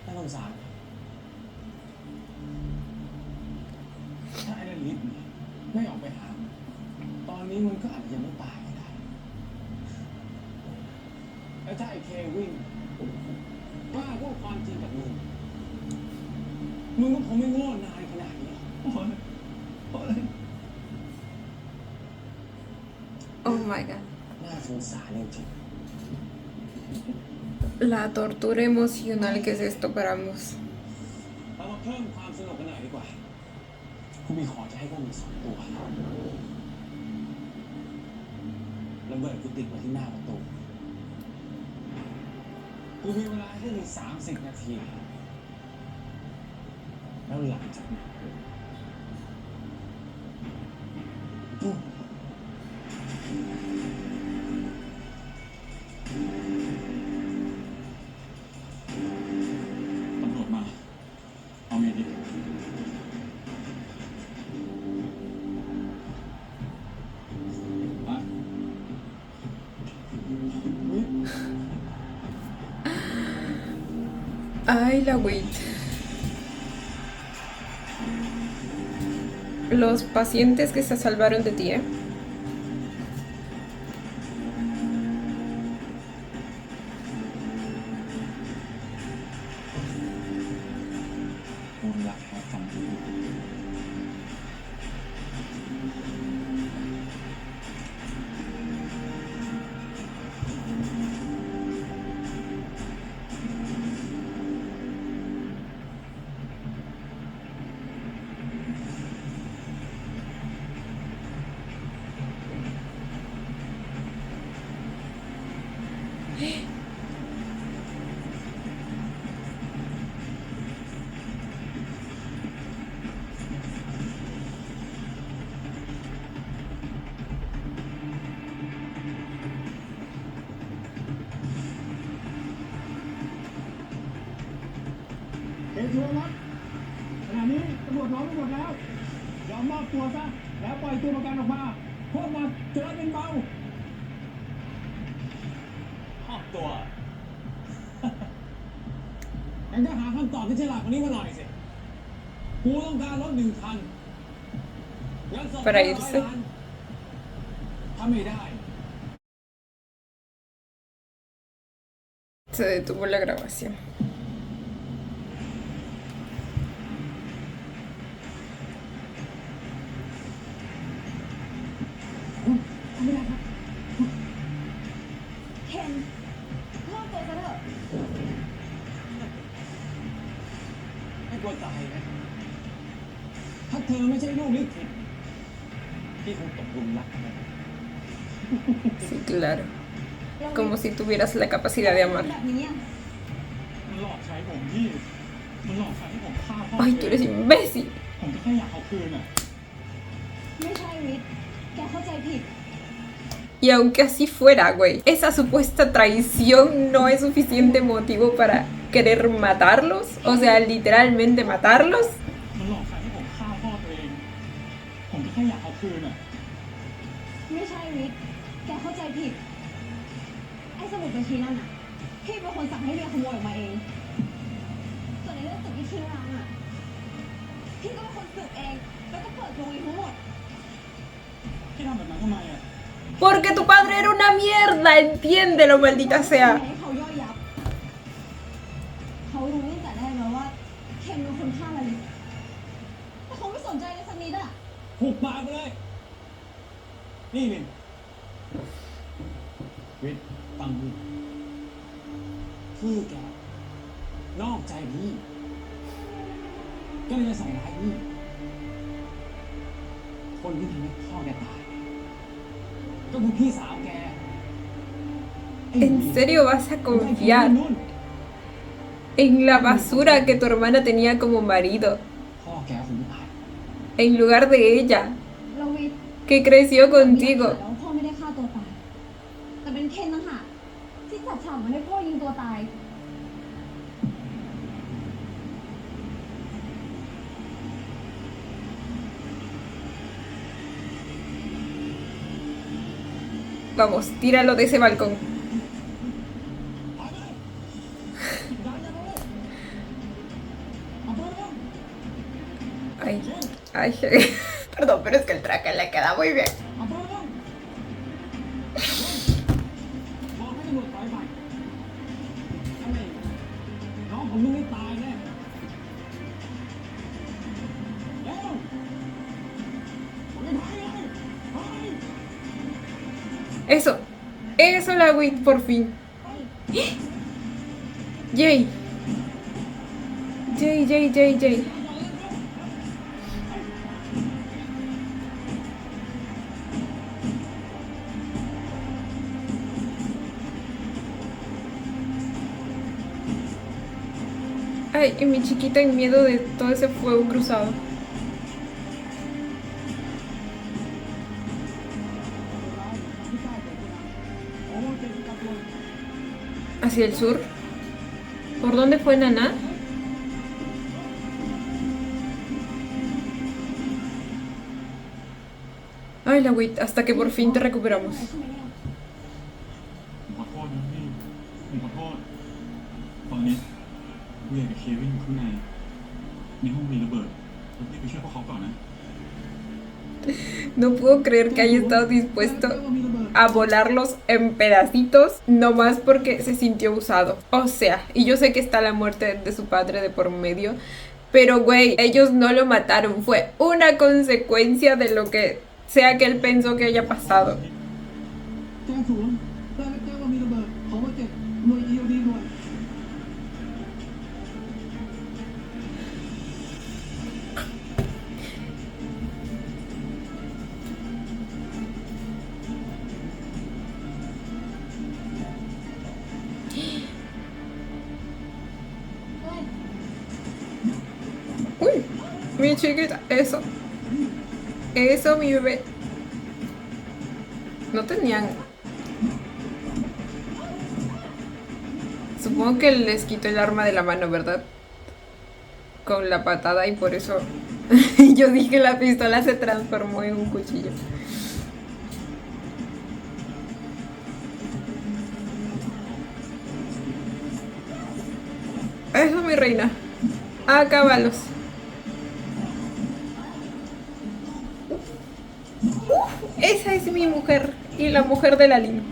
Speaker 2: น่าสงสาร ถ้าไอ้นั่นลิฟต์เนี่ยไม่ออกไปหามันตอนนี้มันก็อาจจะยังไม่ตายก็ได้ แล้วถ้าไอ้เควินกล้าพูดความจริงกับมึง มึงก็คงไม่โง่นานขนาดนี้หรอก
Speaker 1: Oh my god.
Speaker 2: น่าสงสารจริง
Speaker 1: La tortura emocional que es esto para ambos.
Speaker 2: ๆเรามาเพิ่มความสนุกกันหน่อยดีกว่ากูมีของจะให้พวกมึง2 ตัวระเบิดกูติดไว้ที่หน้าประตู กูมีเวลาให้มึง30 นาที แล้วหลังจากนั้นปุ๊บตำรวจมา เอาไงดีฮะเฮ้ย
Speaker 1: Ay, la wait. Los pacientes que se salvaron de ti, ¿eh?
Speaker 4: คุณรักแค่กัน
Speaker 2: เฮ้ยชัวร์วัดขณะนี้ตำรวจล้อมไปหมดแล้วยอมมอบตัวซะแล้วปล่อยตัวประกันออกมาโทษหนักจะได้เป็นเบา
Speaker 4: ครอบตัว งั้นก็หาคำตอบที่ฉลาดกว่านี้มาหน่อยสิ กูต้องการรถ1 คันเงินสด
Speaker 1: Para
Speaker 4: 500
Speaker 1: irse
Speaker 4: ล้านถ้าไม่ได้
Speaker 1: Se detuvo la grabación.
Speaker 3: Mira, Ken, no puedes hacerlo.
Speaker 4: ไม่กลัวตายนะ ถ้าเธอไม่ใช่ลูกลิขิตพี่คงตกหลุมรักนะ
Speaker 1: Sí, claro. Como si tuvieras la capacidad de amar.
Speaker 3: แบบนี้อะ
Speaker 2: มันหลอกใช้ผมพี่มันหลอกใช้ให้ผมฆ่าพ่อ
Speaker 1: Ay, tú eres imbécil.
Speaker 2: ผมก็แค่อยากเอาคืนอ่ะ
Speaker 3: ไม่ใช่วิทย์แกเข้าใจผิด
Speaker 1: Y aunque así fuera, güey, esa supuesta traición no es suficiente motivo para querer matarlos. O sea, literalmente matarlos.
Speaker 2: มันหลอกใช้ให้ผมฆ่าพ่อตัวเอง ผมก็แค่อยากเอาคืนอ่ะ
Speaker 3: ไม่ใช่วิทย์แกเข้าใจผิด ไอ้สมุดบัญชีนั่นน่ะ พี่เป็นคนสั่งให้เรียขโมยออกมาเอง ส่วนในเรื่องตึกที่ทิ้งร้างอ่ะ พี่ก็เป็นคนสืบเอง แล้วก็เปิดโปงเองทั้งหมด
Speaker 2: ที่ทำแบบนั้นทำไมอ่ะ
Speaker 1: Porque tu padre era una mierda, entiéndelo, maldita
Speaker 3: ให้
Speaker 1: sea.
Speaker 3: เขาย่อยยับ เขารู้ตั้งแต่แรกแล้วว่าเคนเป็นคนฆ่าลลิตแต่เขาไม่สนใจเลยสักนิดอ่ะ
Speaker 4: หุบปากไปเลย นี่ลินวิทย์ฟังพี่พี่แก นอกใจพี่ ก็เลยจะใส่ร้ายพี่ คนที่ทำให้พ่อแกตาย ก็คือพี่สาวแกไอ้
Speaker 1: ¿En serio vas a
Speaker 2: ไอ้คน
Speaker 1: confiar
Speaker 2: นู่น
Speaker 1: en la basura que tu hermana tenía como marido
Speaker 4: พ่อแกคงไม่ตาย
Speaker 1: en lugar de ella,
Speaker 3: เราวิทย์
Speaker 1: que creció
Speaker 3: แล้ว
Speaker 1: contigo?
Speaker 3: พ่อไม่ได้ฆ่าตัวตาย แต่เป็นเคนต่างหากที่จัดฉากมาให้พ่อยิงตัวตาย
Speaker 1: Vamos, tíralo de ese balcón.
Speaker 2: ไปเลยดันเลยเอาไปเลย
Speaker 1: Ay, ay, perdón, pero es que el traje le queda muy bien.
Speaker 2: เอาไปเลยบอกให้ตำรวจปล่อยไปทำไมน้องผมยังไม่ตายแน่เร็วไปเลยไป
Speaker 1: Eso, eso la wit por fin. Jay. Jay. Ay, y mi chiquita en miedo de todo ese fuego cruzado. Hacia el sur. ¿Por dónde fue Nana? Ay, la wit, hasta que por fin te recuperamos.
Speaker 2: ผมขอโทษนะพี่ผมขอโทษ ตอนนี้ผม ผู้ใหญ่กับเควินอยู่ข้างในในห้องมีระเบิดเรารีบไปช่วยพวกเขาก่อนนะ
Speaker 1: No puedo creer que haya estado dispuesto a volarlos en pedacitos nomás porque se sintió usado. O sea, y yo sé que está la muerte de su padre de por medio, pero güey, ellos no lo mataron, fue una consecuencia de lo que sea que él pensó que haya pasado.
Speaker 2: แจ้งศูนย์ได้รับแจ้งว่ามีระเบิดเขาบาดเจ็บหน่วย EOD ด่วน
Speaker 1: Uy, mi chiquita, eso mi bebé. No tenían. Supongo que les quitó el arma de la mano, ¿verdad? Con la patada y por eso yo dije la pistola se transformó en un cuchillo. Eso, mi reina. Acábalos. Esa es mi mujer y la mujer de la Lino.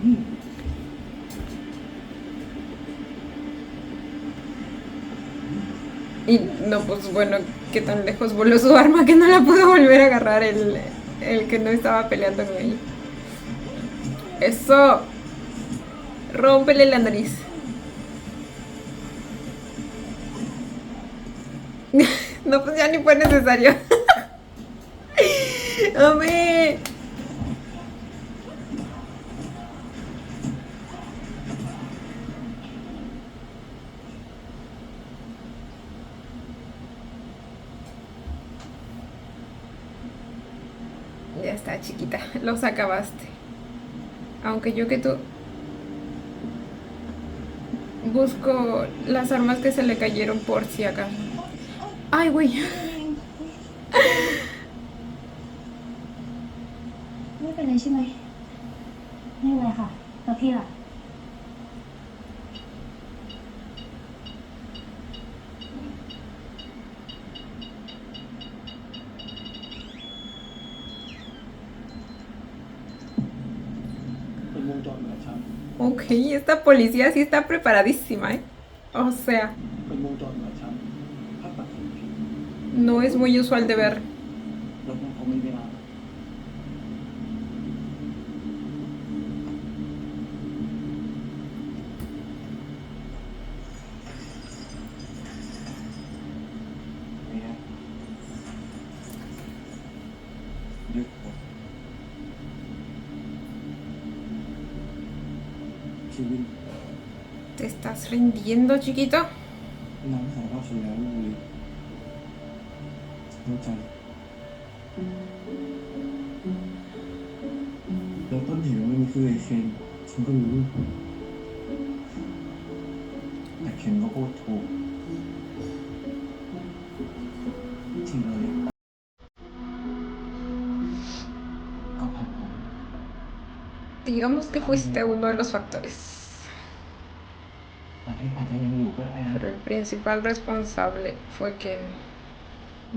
Speaker 1: Y no, pues bueno, qué tan lejos voló su arma que no la pudo volver a agarrar el que no estaba peleando con ella. Eso. Rómpele la nariz. No, pues ya ni fue necesario. ¡Ame! Ya está, chiquita. Los acabaste. Aunque yo que tú busco las armas que se le cayeron por si acaso. Ay, güey.
Speaker 3: ไม่เป็นไรใช่ไหมไม่เป็นไรค่ะแล้วพี่ล่ะ
Speaker 2: เป็นวงจรเหนือชั้น
Speaker 1: Ok, esta policía sí está preparadísima, ¿eh? O sea,
Speaker 2: เป็นวงจรเหนือชั้นถ้าตัดสินผิด
Speaker 1: no es muy usual de ver.
Speaker 2: รถมันคงไม่เวลา
Speaker 4: เนี่ยหยุดหมด
Speaker 2: เควิน
Speaker 1: ¿Te estás rindiendo, chiquito?
Speaker 2: น้องสารภาพฉันแล้วลูลีเข้าใจแล้วต้นเหตุว่ามันคือไอ้เคนฉันก็รู้
Speaker 4: แต่เคนก็พูดถูกจริงเลยก็เพราะผม
Speaker 1: Digamos que fuiste uno de los factores.
Speaker 4: ตอนที่อาจจะยังอยู่ก็ได้นะ
Speaker 1: Pero el principal responsable fue que...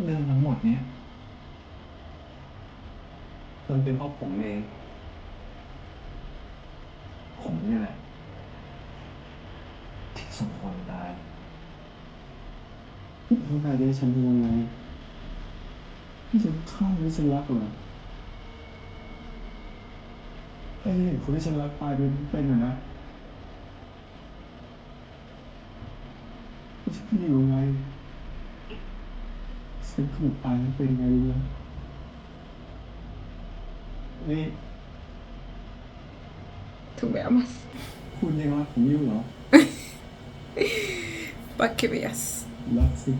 Speaker 4: เรื่องทั้งหมดเนี้ยมันเป็นเพราะผมเอง ผมนี่แหละที่สมควรตาย
Speaker 2: เขาพาได้ฉันยังไงที่ฉันฆ่าที่ฉันรักเหรอไอ้เห็นคนที่ฉันรักตายเป็นเหรอนะฉันอยู่ไงฉันถูกตายเป็นไงรู้ไหมนี่
Speaker 1: Tú me amas.
Speaker 2: คุณยังรักผมอยู่เหรอ
Speaker 1: Pa' que veas.
Speaker 2: รักสิ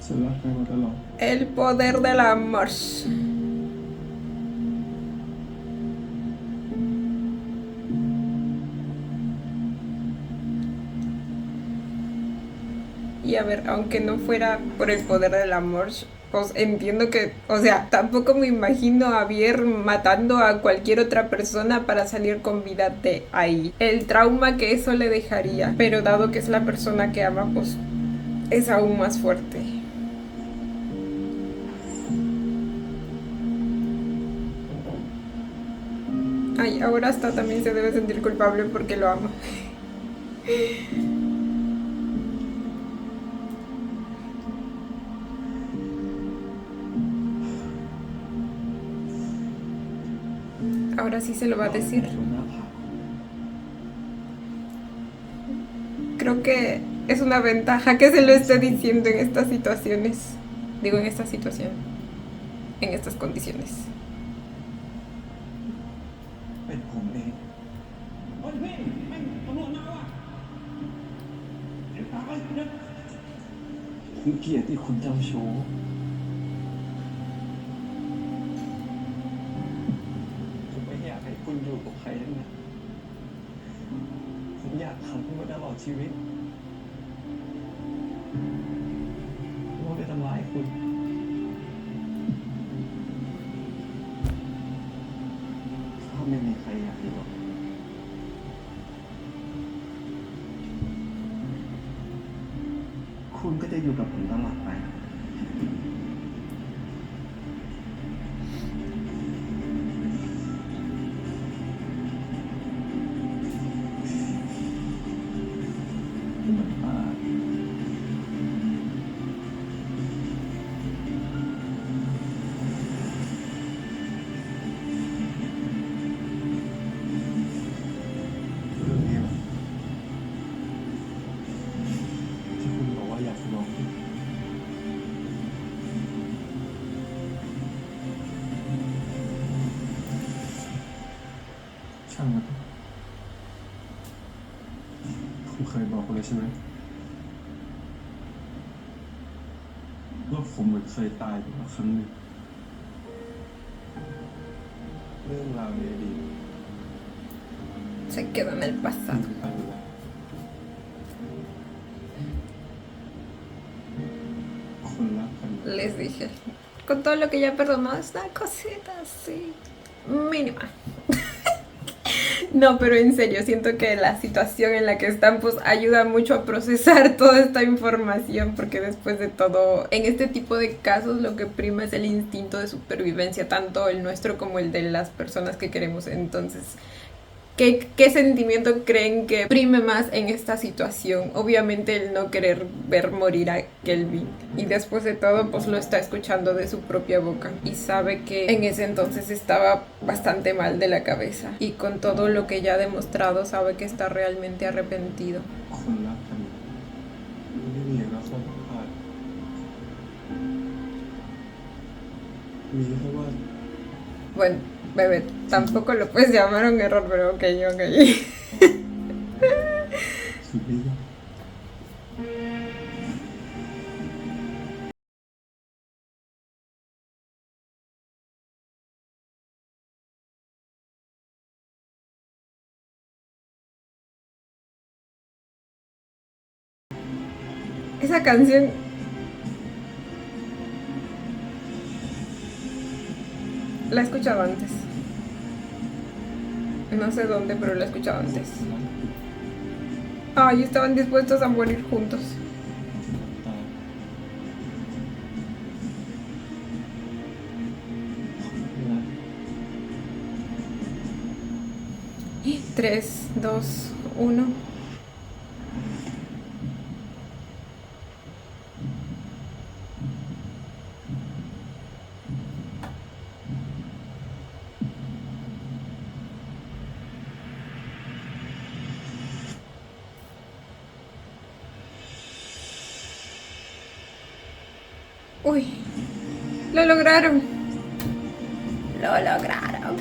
Speaker 2: ฉันรักใครมาตลอด
Speaker 1: El poder del amor. Y a ver, aunque no fuera por el poder del amor, pues entiendo que, o sea, tampoco me imagino a Bier matando a cualquier otra persona para salir con vida de ahí. El trauma que eso le dejaría, pero dado que es la persona que ama, pues es aún más fuerte. Ay, ahora hasta también se debe sentir culpable porque lo ama. Ahora sí se lo va a decir. Creo que es una ventaja que se lo esté diciendo en estas situaciones. Digo, en esta situación. En estas condiciones.
Speaker 4: เป็นผมเอง
Speaker 2: เฮ้ยพี่แม่งตำรวจมาว่ะเดี๋ยวตามไปเดี๋ยว
Speaker 4: ผมเกลียดที่คุณเจ้าชู้ผมไม่อยากให้คุณอยู่กับใครทั้งนั้นผมอยากขังคุณมาตลอดชีวิตผมไม่ได้ทำร้ายคุณถ้าไม่มีใครอยากอยู่กับคุณก็จะอยู่กับผมตลอดไปเหมือนป่าเรื่องนี้แหละที่คุณบอกว่าอยากลองช่างมันคุณเคยบอกเลยใช่ไหมว่าผมเหมือนเคยตายมาครั้งหนึ่งเรื่องราวในอดีต
Speaker 1: Se queda en el
Speaker 4: มัน
Speaker 1: pasado.
Speaker 4: คือการเวลาคนรักกัน
Speaker 1: Les dije. Con todo lo que ya perdonó, es una cosita así. Mínima. No, pero en serio, siento que la situación en la que están pues ayuda mucho a procesar toda esta información porque después de todo, en este tipo de casos lo que prima es el instinto de supervivencia, tanto el nuestro como el de las personas que queremos. Entonces, ¿qué sentimiento creen que prime más en esta situación? Obviamente el no querer ver morir a Kelvin. Y después de todo, pues lo está escuchando de su propia boca. Y sabe que en ese entonces estaba bastante mal de la cabeza. Y con todo lo que ya ha demostrado, sabe que está realmente arrepentido.
Speaker 4: คนรักกันไม่มีอะไรข้อผิดพลาดมีแค่ว่า
Speaker 1: Bueno, bebé, tampoco lo puedes llamar un error, pero ok.
Speaker 4: สุดที่
Speaker 1: Esa canción... La he escuchado antes. No sé dónde, pero la he escuchado antes. Ay, estaban dispuestos a morir juntos. Tres, dos, uno. Uy, lo lograron. Lo lograron.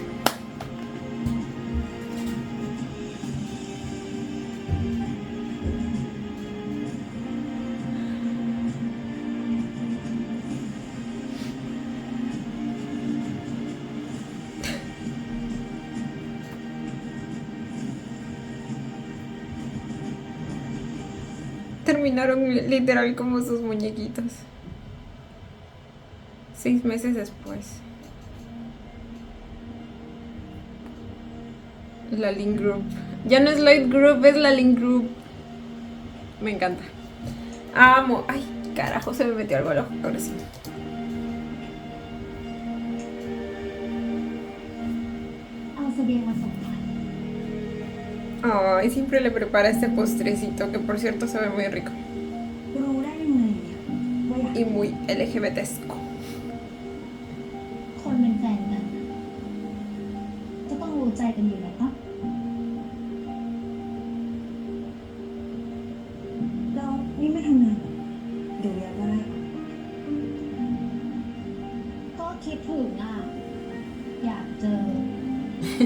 Speaker 1: Terminaron literal como sus muñequitos. 6 meses después. La Link Group. Ya no es Lloyd Group, es la Link Group. Me encanta. Amo. Ay, carajo, se me metió algo al ojo. Ahora sí. Ay, siempre le prepara este postrecito que por cierto se ve muy rico.
Speaker 3: รู้ได้ยังไงเนี่ยว่าอยาก
Speaker 1: Y muy LGBTesco.
Speaker 3: คนเป็นแฟนกันจะต้องรู้ใจกันอยู่แล้วปะเรานี่ไม่ทำงานเหรอเดี๋ยวยาก็ได้ก็คิดถึงอ่ะ อยากเจอ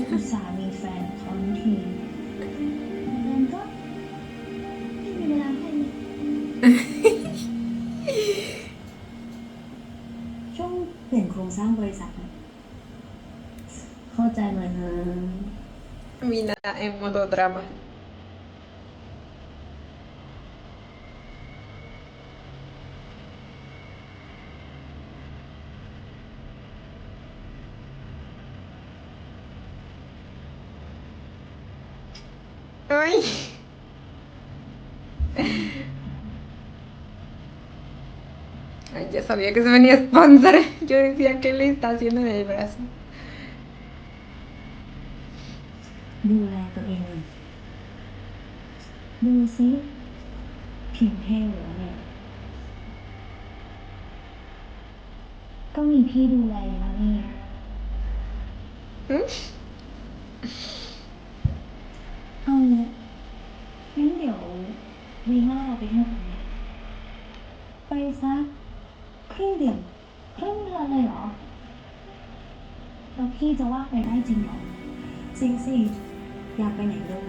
Speaker 3: อุตส่าห์มีแฟนพร้อมทีงั้นก็ไม่มีเวลาให้นี่ ช่วงเปลี่ยนโครงสร้างบริษัทนะเข้าใจมันนะ
Speaker 1: Mina en modo drama. Ay. Ay, ya sabía que se venía a sponsor. Yo decía, ¿qué le está haciendo en el brazo?
Speaker 3: ดูแลตัวเองหน่อยดูสิผิวแห้งแล้วเนี่ย ก็มีพี่ดูแลอยู่แล้วนี่
Speaker 1: ¿Mm?
Speaker 3: เอาเนี่ยงั้นเดี๋ยววีหน้าเราไปเที่ยวกันนะไปสักครึ่งเดือนครึ่งเดือนเลยเหรอ แล้วพี่จะว่าไปได้จริงเหรอ จริงสิ อยากไปไหนด้วย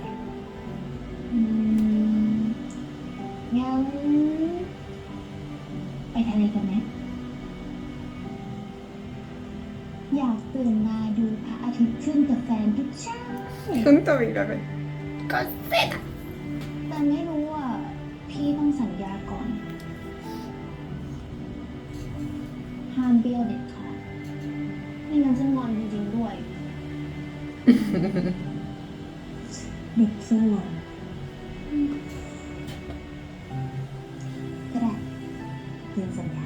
Speaker 3: งั้นไปทะเลกันไหมอยากตื่นมาดูพระอาทิตย์ขึ้นกับแฟนทุกเช้า
Speaker 1: Junto a mi bebé. Coseta.
Speaker 3: แต่ไม่รู้อ่ะ พี่ต้องสัญญาก่อน ห้ามเบี้ยวเด็ดขาดไม่งั้นจะงอนจริงๆด้วย เด็กเสื้อลายก็ได้คืนสัญญา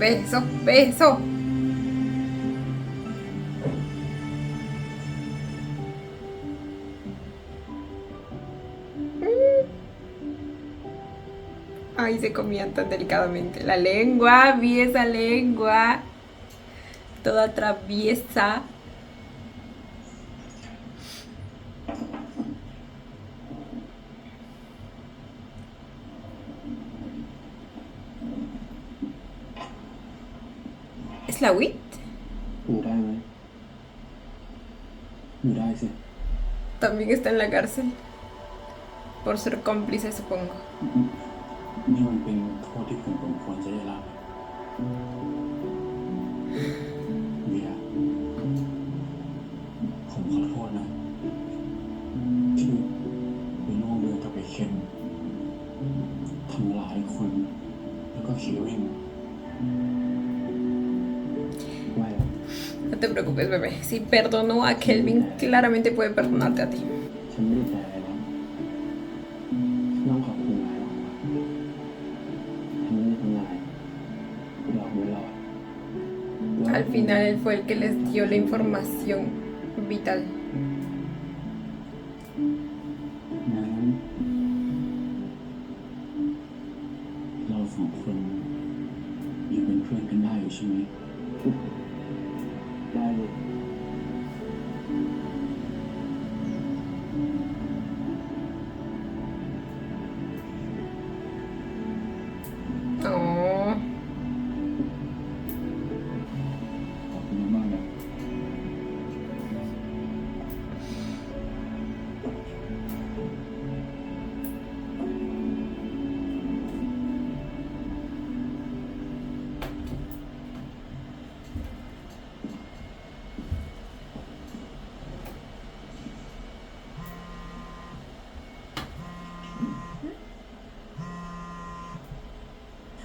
Speaker 1: Beso, beso. Ay, se comían tan delicadamente. La lengua, vi esa lengua. Toda traviesa. ¿Es la WIT?
Speaker 6: อยู่ได้ไหมอยู่ได้สิ
Speaker 1: También está en la cárcel. Por ser cómplice, supongo.
Speaker 6: นี่มันเป็นโทษที่ผมควรจะได้รับเบียร์ผมขอโทษนะ ที่ไปล่วงเรือกับไอ้เคนทำร้ายคน แล้วก็เควินไม่หรอก
Speaker 1: No te preocupes, bebé. Si perdonó a Kelvin, claramente puede perdonarte a ti.
Speaker 6: ฉันไม่ได้แปลอะไรนะต้องขอบคุณนายมากฉันไม่ได้ทำนายหลอกไม่หลอก
Speaker 1: Al final él fue el que les dio la información vital.
Speaker 6: งั้นเราสองคนยังเป็นเพื่อนกันได้อยู่ใช่ไหมได้เลย
Speaker 1: Oh.
Speaker 6: ขอบคุณมากๆนะ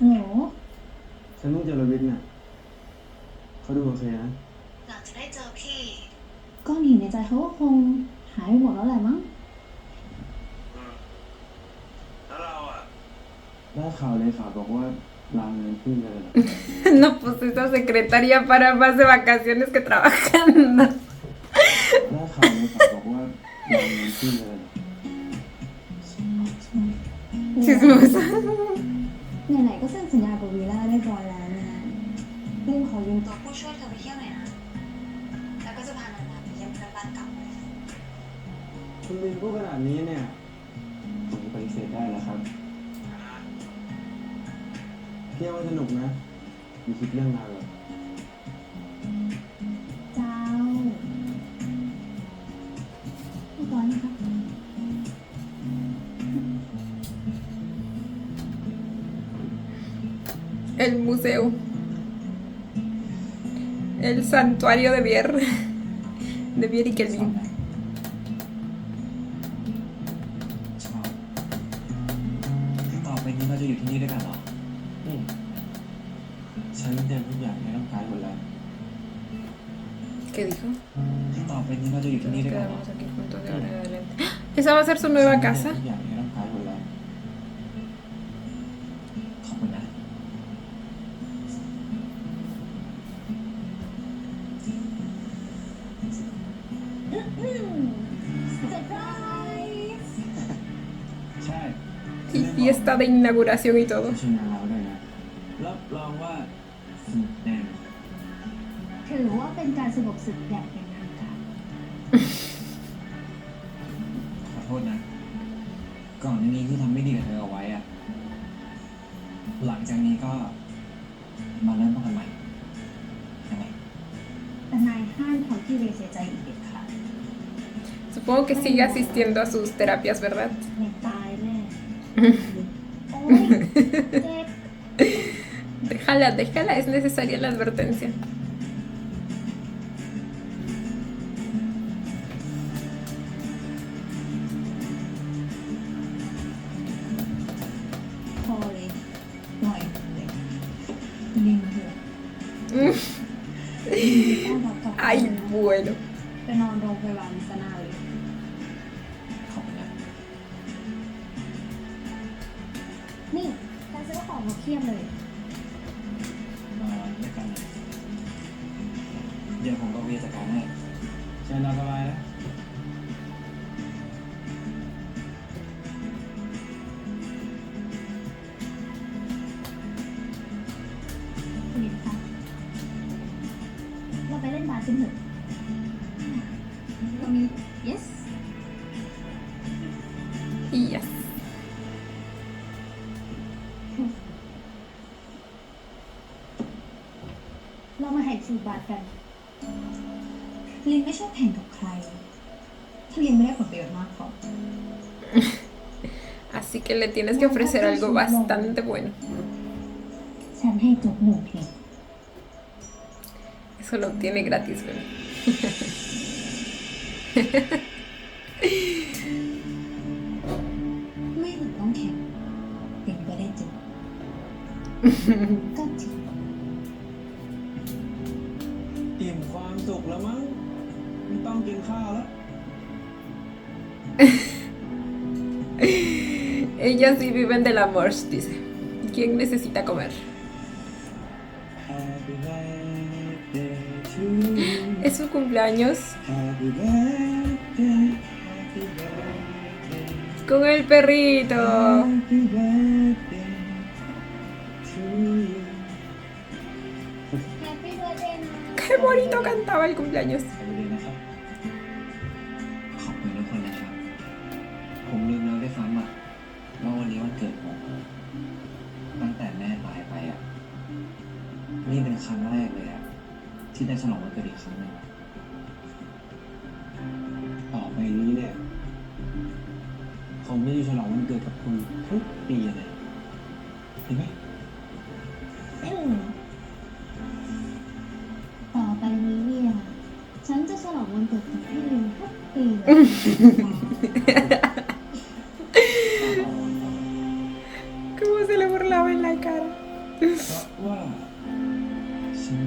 Speaker 3: ฮัลโหล
Speaker 6: ฉันต้องเจอรวิทย์น่ะเขาดูโอเคนะ
Speaker 3: หลังจากได้เจอพี่ก้อนหินในใจเขาก็คงหายไปหมดแล้วแหละมั้ง
Speaker 5: แล้วเราอ่ะ
Speaker 6: ได้ข่าวเลยฝากบอกว่าลาเงินพี่เลย
Speaker 1: No, pues esa secretaria para más de vacaciones que trabajando.
Speaker 6: ได้ข่าวเลยฝากบอกว่าลาเงินพี่เลย
Speaker 1: Chismosa.
Speaker 3: ไหนๆก็เซ็นสัญญากับวีล่าเรียบร้อยแล้วนะลินขอยืมตัวผู้ช่วยเธอไปเที่ยวหน่อยนะ แล้วก็จะพานานาไปเยี่ยมเพื่อนบ้านเก่าเลย
Speaker 6: คุณลินพูดขนาดนี้เนี่ยผมปฏิเสธได้แล้วครับเที่ยวสนุกนะมีคิดเรื่องงานหรอ
Speaker 3: เจ้าเรียบร้อยนะครับ
Speaker 1: El museo. El santuario de Bier. De Bier y
Speaker 4: ชอบ
Speaker 1: Kelvin.
Speaker 4: ไหมชอบต่อไปนี้เราจะอยู่ที่นี่ด้วยกันเหรอ
Speaker 6: ฉันเตรียมทุกอย่างในร่างกายหมดแล้ว
Speaker 1: ¿Qué dijo?
Speaker 4: ต่อไปนี้เราจะอยู่ที่
Speaker 1: Nos
Speaker 4: นี่ด้วยกันเหรอ
Speaker 1: quedamos aquí juntos de ahora en adelante. ¿Esa va a ser su nueva
Speaker 6: ฉัน
Speaker 1: casa?
Speaker 6: เตรียมทุกอย่างในร่างกายหมดแล้ว
Speaker 4: ขอบคุณนะ
Speaker 3: เซอร์ไพรส์
Speaker 6: ใช่
Speaker 1: Y fiesta de inauguración y todo.
Speaker 6: ชวนงานเราด้วยนะ
Speaker 4: รับรองว่าสนุกแน่
Speaker 3: ถือว่าเป็นการสงบศึกอย่างเป็นทางการ
Speaker 4: ขอโทษนะ ก่อนหน้านี้ที่ทำไม่ดีกับเธอเอาไว้อะหลังจากนี้ก็มาเริ่มต้นกันใหม่ยังไง
Speaker 3: แต่นายห้ามทำที่เวเสียใจอีกเด็ดขาด
Speaker 1: Supongo que sigue asistiendo a sus terapias, ¿verdad?
Speaker 3: ในตายแน่ โอ้ยเจ็บ
Speaker 1: Déjala, déjala, es necesaria la advertencia.
Speaker 3: พอเลยหน่อยเลยลิงเถอะ
Speaker 1: Mm.
Speaker 3: ต้องรับกับ
Speaker 1: Ay, bueno.
Speaker 3: ไปนอนโรงพยาบาลซะหน้าเลย
Speaker 4: ขอบคุณนะ
Speaker 3: นี่การซื้อของมาเพียบเลย
Speaker 4: มาด้วยกันนะเดี๋ยวผมกับเวียจัดการให้
Speaker 6: เชิญนอนสบายนะ
Speaker 3: ลินคะเราไปเล่นบาสกันเถอะตรงนี้ yes
Speaker 1: Y ya.
Speaker 3: เรามาแห่งสูบบาสกันลินไม่ชอบแข่งกับใคร ถ้าลินไม่ได้ผลประโยชน์มากพอ
Speaker 1: Así que le tienes que ofrecer algo bastante bueno.
Speaker 3: ฉันให้จุกหนึ่งเพลง
Speaker 1: Eso lo obtiene gratis, bebé.
Speaker 3: ไม่ถึงต้องแข่งลินก็ได้จุกก็จริง
Speaker 6: อิ่มความสุขแล้วมั้งไม่ต้องกินข้าวแล้ว
Speaker 1: Ellas sí viven del amor, dice. ¿Quién necesita comer?
Speaker 6: Happy birthday to you.
Speaker 1: Es su cumpleaños
Speaker 6: Happy birthday, happy birthday,
Speaker 1: con el perrito.
Speaker 6: happy birthday to you.
Speaker 3: Happy birthday นะ
Speaker 1: Qué bonito cantaba el cumpleaños.
Speaker 4: ไปเลยนะครับ ขอบคุณทุกคนนะครับ ผมลืมแล้วด้วยซ้ำอ่ะว่าวันนี้วันเกิดผม ตั้งแต่แม่ตายไปอ่ะ นี่เป็นครั้งแรกเลยอ่ะ ที่ได้ฉลองวันเกิดอีกครั้งหนึ่ง
Speaker 6: ต่อไปนี้เนี่ยผมไม่ได้ฉลองวันเกิดกับคุณทุกปีเลยเห็นไหม
Speaker 3: ต่อไปนี้เนี่ยฉันจะฉลองวันเกิดกับพี่ลินทุกปีเลย
Speaker 1: Cómo se le burlaba en la cara.
Speaker 4: เพราะว่าฉัน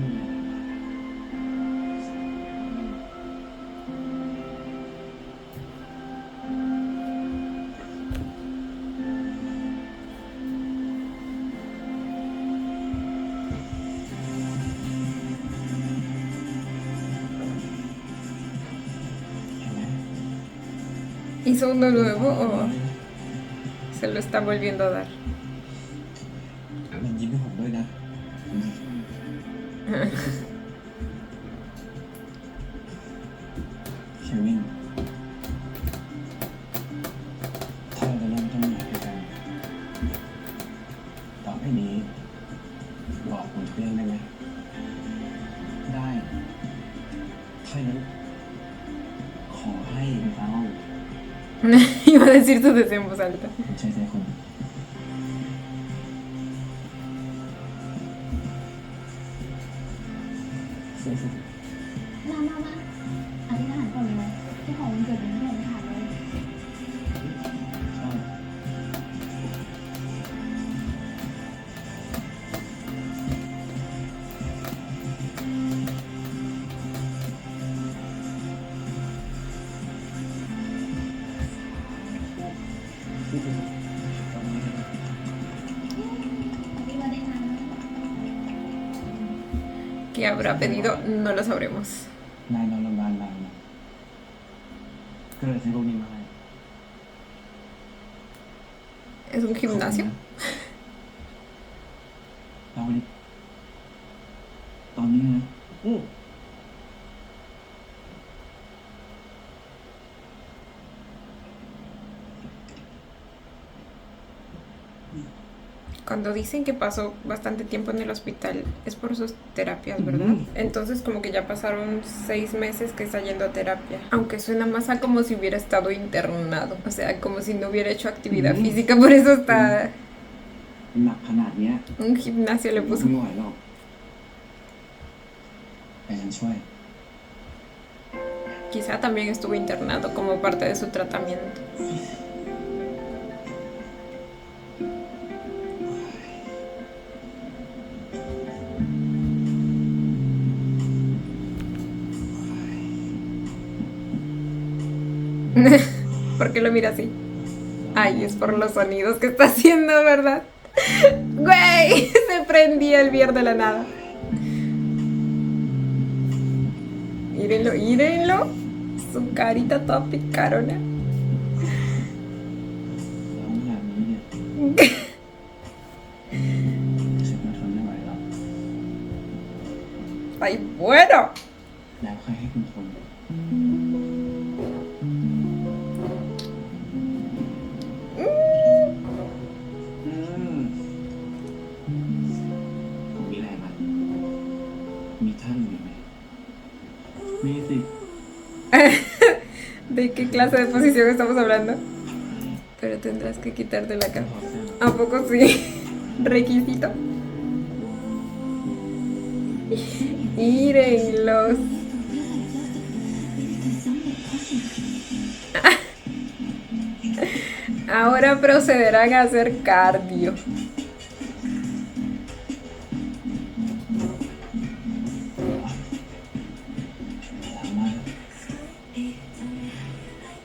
Speaker 1: ¿Hizo uno nuevo o se lo está volviendo a dar?
Speaker 4: มันยิ้มให้ผมด้วยนะ เควิน ถ้าเราจะเริ่มต้นใหม่ด้วยกันต่อไปนี้บอกผมทุกเรื่องได้ไหม ได้ ถ้าอย่างนั้นขอให้เรา
Speaker 1: Iba a decir tu deseo en voz alta.
Speaker 4: ผมใช้ใจคุณเสียสิ
Speaker 3: มาอธิษฐานก่อนเลยที่ของวันเกิดเป็นเดือนค่ะเลย
Speaker 4: ใช่
Speaker 1: ¿Qué habrá pedido? No lo sabremos.
Speaker 4: นายนอนโรงพยาบาลนานนะก็เลยซื้อพวกนี้มาให้
Speaker 1: ¿Es un gimnasio?
Speaker 4: เอาวันนี้ตอนนี้นะอือ
Speaker 1: Cuando dicen que pasó bastante tiempo en el hospital es por sus terapias, ¿verdad? Entonces como que ya pasaron 6 meses que está yendo a terapia. Aunque suena más a como si hubiera estado internado. O sea, como si no hubiera hecho actividad física. Por eso está...
Speaker 4: หนักขนาดเนี้ย
Speaker 1: Un gimnasio le
Speaker 4: ไม่
Speaker 1: puso.
Speaker 4: ไหวหรอกแต่ฉันช่วย
Speaker 1: Quizá también estuvo internado como parte de su tratamiento. ¿Por qué lo mira así? Ay, es por los sonidos que está haciendo, ¿verdad? Güey, se prendía el vier de la nada. Mírenlo, mírenlo. Su carita toda picarona.
Speaker 4: แล้วงานนี้เนี่ยฉันมาทนไม่ไหวหรอก
Speaker 1: Ay, bueno.
Speaker 4: แล้วใครให้คุณทนผมมีแรงมันมีท่านอยู่ไหมมีสิ
Speaker 1: ¿De qué clase de posición estamos hablando? Pero tendrás que quitarte la cama. ¿A poco sí? Requisito. Mírenlos. Ahora procederán a hacer cardio.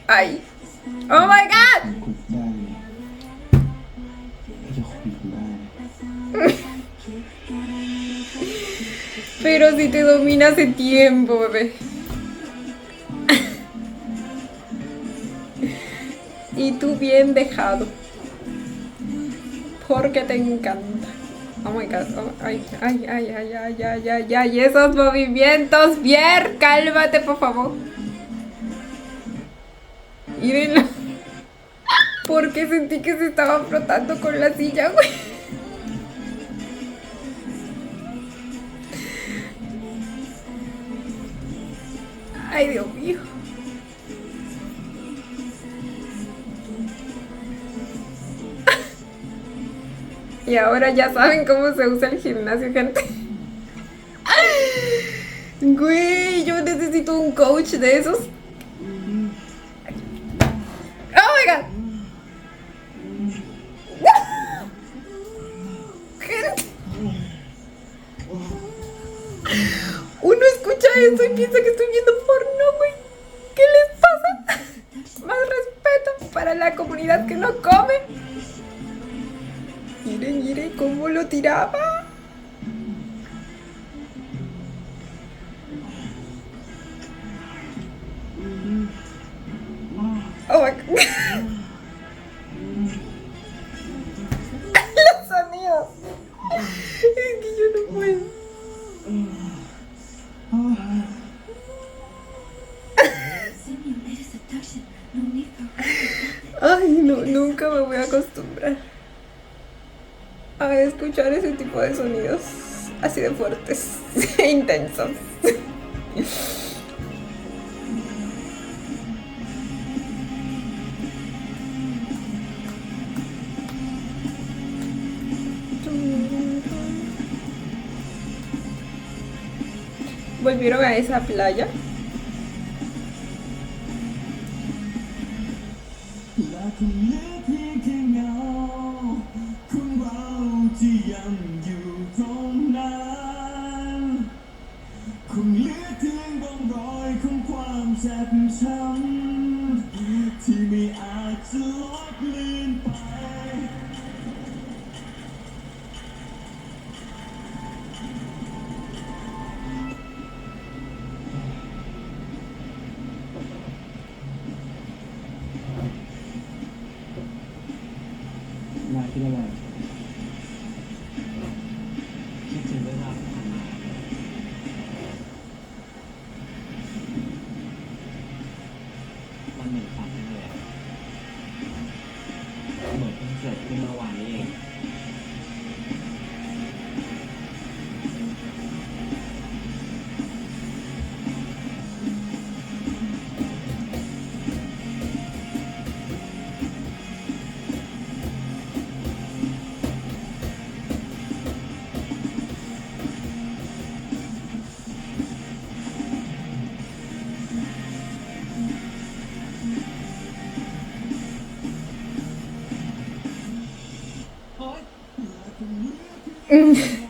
Speaker 1: ¡Ay! ¡Oh my god!
Speaker 4: คุณได้เนี่ยจะคุยกันได้
Speaker 1: Pero si te domina hace tiempo, bebé. Y tú bien dejado. Porque te encanta. Oh my god. Oh, ay, ay, ay, ay, ay, ay, ay, ay. Esos movimientos. Bien, cálmate, por favor. Mírenlo. Porque sentí que se estaba frotando con la silla, güey. Ay, Dios mío. Y ahora ya saben cómo se usa el gimnasio, gente. Güey, yo necesito un coach de esos. Oh my god. Gente. esto y piensa que estoy viendo porno, güey. ¿Qué les pasa? Más respeto para la comunidad que no come. Miren cómo lo tiraba. Oh my God. Los sonidos. Es que yo no puedo. Ay, no, nunca me voy a acostumbrar a escuchar ese tipo de sonidos así de fuertes e intensos. ¿Volvieron a esa playa?
Speaker 6: และคงเหลือเพียงแค่เงาของเราที่ยังอยู่ตรงนั้นคงเหลือเพียงร่องรอยของความเจ็บช้ำที่ไม่อาจจะลบเลือนไป
Speaker 4: มาคิดอะไรคิดถึงเรื่องราวที่ผ่านมามันเหมือนฝันเลยเหมือนเพิ่งเกิดขึ้นเมื่อวานนี้เอง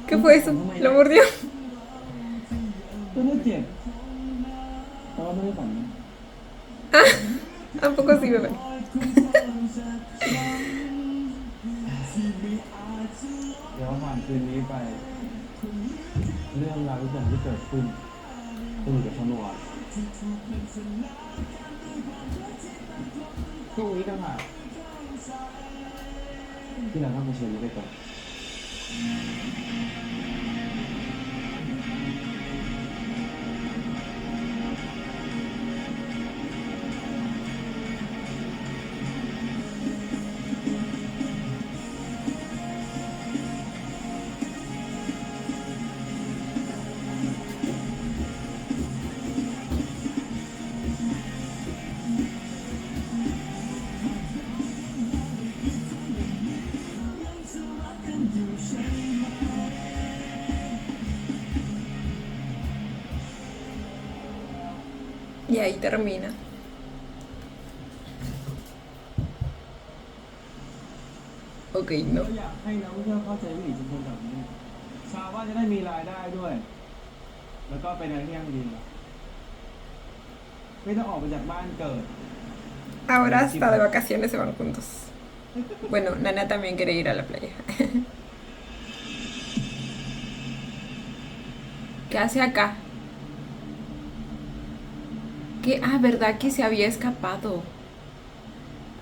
Speaker 1: ¿Qué fue eso? ¿Lo mordió?
Speaker 4: ก็ไม่เจ็บแต่ว่าไม่ได้ฝันนะ
Speaker 1: ¿A poco sí, bebé?
Speaker 4: เดี๋ยวผ่านคืนนี้ไป เรื่องราวทุกอย่างที่เกิดขึ้นก็อยู่กับตำรวจพรุ่งนี้ต่างหากที่เราต้องเผชิญด้วยกัน
Speaker 1: Y ahí termina. Ok, no.
Speaker 4: อยากให้นักท่องเที่ยวเข้าใจวิถีชุมชนแบบนี้ ชาวบ้านจะได้มีรายได้ด้วย แล้วก็เป็นอะไรที่ยั่งยืนไม่ต้องออกไปจากบ้านเกิด
Speaker 1: Ahora hasta de vacaciones se van juntos. Bueno, Nana también quiere ir a la playa. ¿Qué hace acá? ¿Qué? Ah, ¿verdad que se había escapado?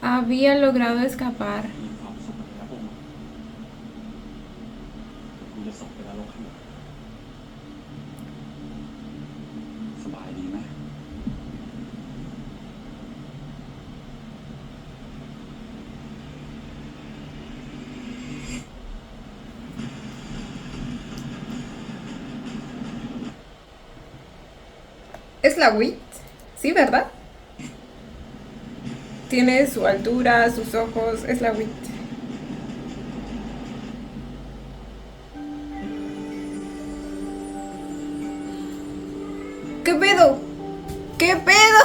Speaker 1: Había logrado escapar.
Speaker 6: มีความสุขนะพวกมันกูจะส่งไปนรกให้หมดสบายดีไหม
Speaker 1: ¿Es la Wit? Sí, ¿verdad? Tiene su altura, sus ojos, es la Wit. ¿Qué pedo? ¿Qué pedo?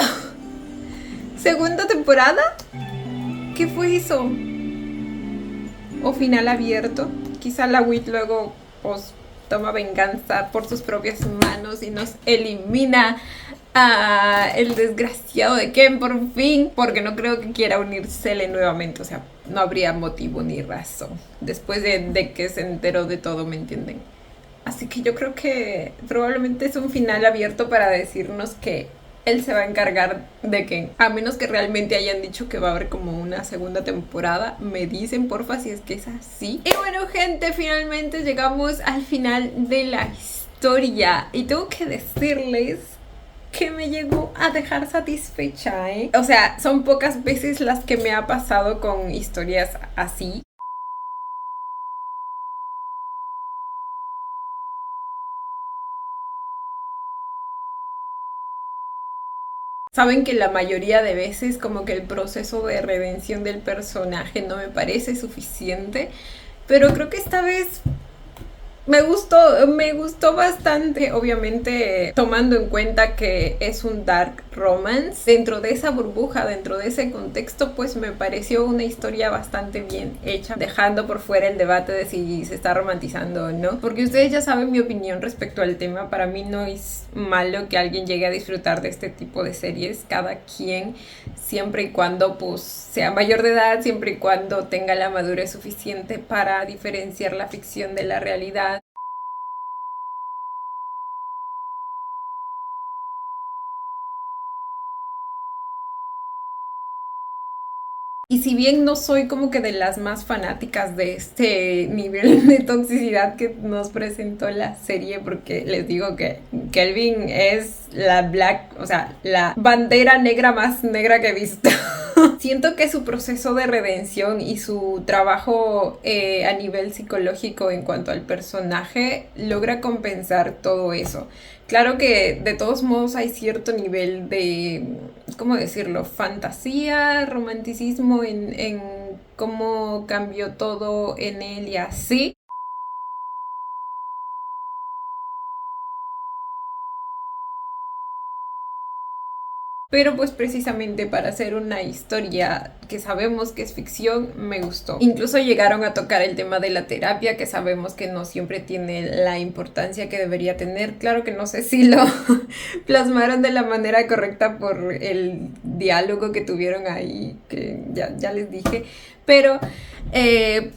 Speaker 1: ¿Segunda temporada? ¿Qué fue eso? ¿O final abierto? Quizá la Wit luego toma venganza por sus propias manos y nos elimina a el desgraciado de Ken por fin, porque no creo que quiera unírsele nuevamente, o sea, no habría motivo ni razón después de que se enteró de todo, ¿me entienden? Así que yo creo que probablemente es un final abierto para decirnos que él se va a encargar de Ken, a menos que realmente hayan dicho que va a haber como una segunda temporada. Me dicen porfa si es que es así. Y bueno, gente, finalmente llegamos al final de la historia y tengo que decirles que me llegó a dejar satisfecha, ¿eh? O sea, son pocas veces las que me ha pasado con historias así. Saben que la mayoría de veces como que el proceso de redención del personaje no me parece suficiente, pero creo que esta vez me gustó bastante, obviamente tomando en cuenta que es un dark romance. Dentro de esa burbuja, dentro de ese contexto, pues me pareció una historia bastante bien hecha, dejando por fuera el debate de si se está romantizando o no, porque ustedes ya saben mi opinión respecto al tema. Para mí no es malo que alguien llegue a disfrutar de este tipo de series, cada quien, siempre y cuando pues sea mayor de edad, siempre y cuando tenga la madurez suficiente para diferenciar la ficción de la realidad. Y si bien no soy como que de las más fanáticas de este nivel de toxicidad que nos presentó la serie, porque les digo que Kelvin es la bandera negra más negra que he visto. Siento que su proceso de redención y su trabajo a nivel psicológico en cuanto al personaje logra compensar todo eso. Claro que de todos modos hay cierto nivel de, ¿cómo decirlo?, fantasía, romanticismo en cómo cambió todo en él y así. Pero pues precisamente para hacer una historia que sabemos que es ficción, me gustó. Incluso llegaron a tocar el tema de la terapia, que sabemos que no siempre tiene la importancia que debería tener. Claro que no sé si lo plasmaron de la manera correcta por el diálogo que tuvieron ahí, que ya les dije. Pero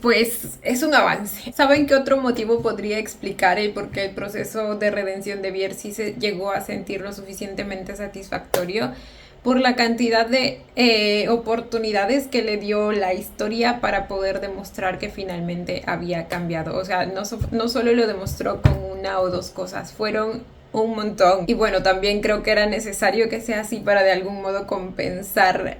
Speaker 1: pues es un avance. ¿Saben qué otro motivo podría explicar el por qué el proceso de redención de Vier sí se llegó a sentir lo suficientemente satisfactorio? Por la cantidad de oportunidades que le dio la historia para poder demostrar que finalmente había cambiado. O sea, no solo lo demostró con una o dos cosas, fueron un montón. Y bueno, también creo que era necesario que sea así para de algún modo compensar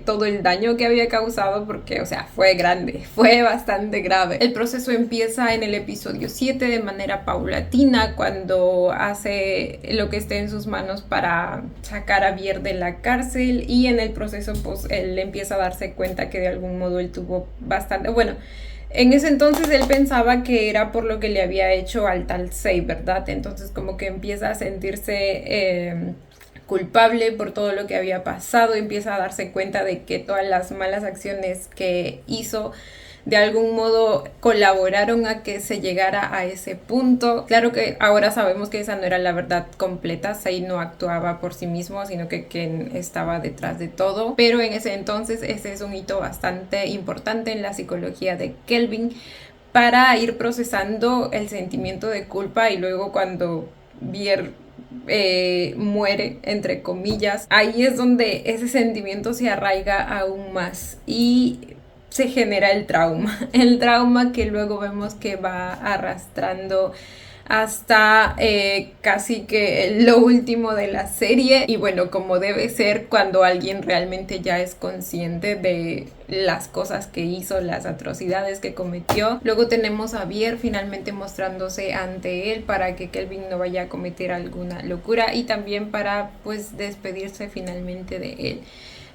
Speaker 1: todo el daño que había causado, porque, o sea, fue grande, fue bastante grave. El proceso empieza en el episodio 7 de manera paulatina, cuando hace lo que esté en sus manos para sacar a Vier de la cárcel, y en el proceso pues él empieza a darse cuenta que de algún modo él tuvo bastante, bueno, en ese entonces él pensaba que era por lo que le había hecho al tal Sei, ¿verdad? Entonces como que empieza a sentirse culpable por todo lo que había pasado, empieza a darse cuenta de que todas las malas acciones que hizo de algún modo colaboraron a que se llegara a ese punto. Claro que ahora sabemos que esa no era la verdad completa, Sei no actuaba por sí mismo, sino que Ken estaba detrás de todo, pero en ese entonces ese es un hito bastante importante en la psicología de Kelvin para ir procesando el sentimiento de culpa, y luego cuando Vier muere, entre comillas, ahí es donde ese sentimiento se arraiga aún más y se genera el trauma que luego vemos que va arrastrando hasta casi que lo último de la serie. Y bueno, como debe ser cuando alguien realmente ya es consciente de las cosas que hizo, las atrocidades que cometió. Luego tenemos a Vier finalmente mostrándose ante él para que Kelvin no vaya a cometer alguna locura, y también para pues despedirse finalmente de él.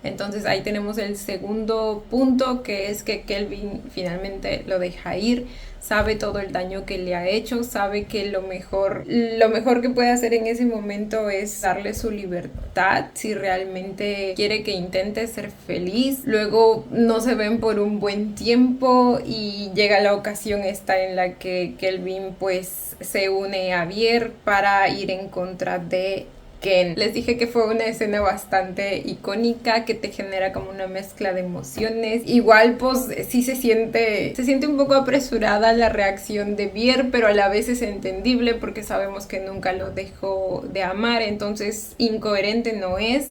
Speaker 1: Entonces ahí tenemos el segundo punto, que es que Kelvin finalmente lo deja ir. Sabe todo el daño que le ha hecho, sabe que lo mejor que puede hacer en ese momento es darle su libertad si realmente quiere que intente ser feliz. Luego no se ven por un buen tiempo y llega la ocasión esta en la que Kelvin pues se une a Vier para ir en contra de Ken. Les dije que fue una escena bastante icónica que te genera como una mezcla de emociones. Igual pues sí se siente un poco apresurada la reacción de Vier, pero a la vez es entendible porque sabemos que nunca lo dejó de amar, entonces incoherente no es.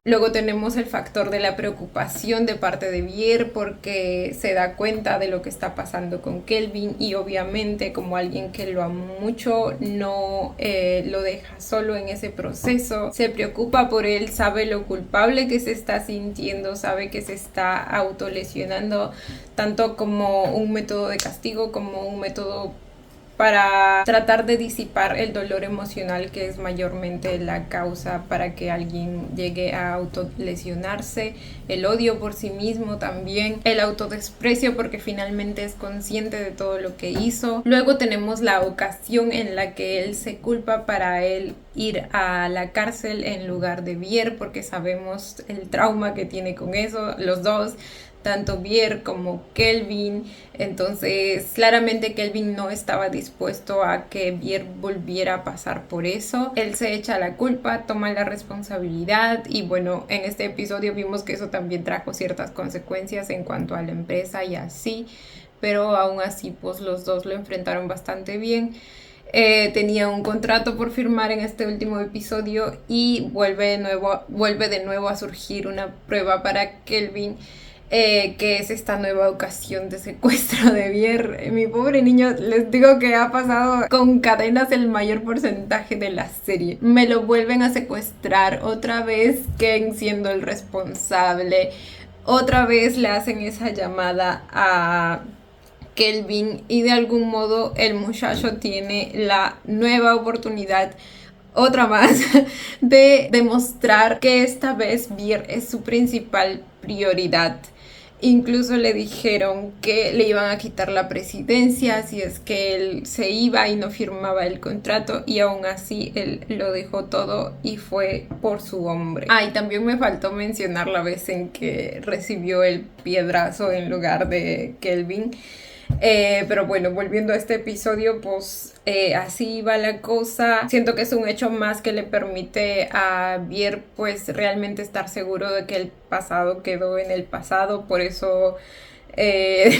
Speaker 1: Luego tenemos el factor de la preocupación de parte de Vier porque se da cuenta de lo que está pasando con Kelvin y obviamente como alguien que lo ama mucho no lo deja solo en ese proceso. Se preocupa por él, sabe lo culpable que se está sintiendo, sabe que se está autolesionando tanto como un método de castigo como un método para tratar de disipar el dolor emocional que es mayormente la causa para que alguien llegue a autolesionarse, el odio por sí mismo también, el autodesprecio porque finalmente es consciente de todo lo que hizo. Luego tenemos la ocasión en la que él se culpa para él ir a la cárcel en lugar de Vier porque sabemos el trauma que tiene con eso, los dos, tanto Vier como Kelvin. Entonces claramente Kelvin no estaba dispuesto a que Vier volviera a pasar por eso. Él se echa la culpa, toma la responsabilidad y bueno, en este episodio vimos que eso también trajo ciertas consecuencias en cuanto a la empresa y así, pero aún así pues los dos lo enfrentaron bastante bien. Tenía un contrato por firmar en este último episodio y vuelve de nuevo a surgir una prueba para Kelvin, que es esta nueva ocasión de secuestro de Vier. Mi pobre niño, les digo que ha pasado con cadenas el mayor porcentaje de la serie. Me lo vuelven a secuestrar, otra vez Ken siendo el responsable, otra vez le hacen esa llamada a Kelvin y de algún modo el muchacho tiene la nueva oportunidad, otra más, de demostrar que esta vez Vier es su principal prioridad. Incluso le dijeron que le iban a quitar la presidencia si es que él se iba y no firmaba el contrato y aún así él lo dejó todo y fue por su hombre. Y también me faltó mencionar la vez en que recibió el piedrazo en lugar de Kelvin. Pero bueno, volviendo a este episodio, pues así va la cosa. Siento que es un hecho más que le permite a Vier pues realmente estar seguro de que el pasado quedó en el pasado. Por eso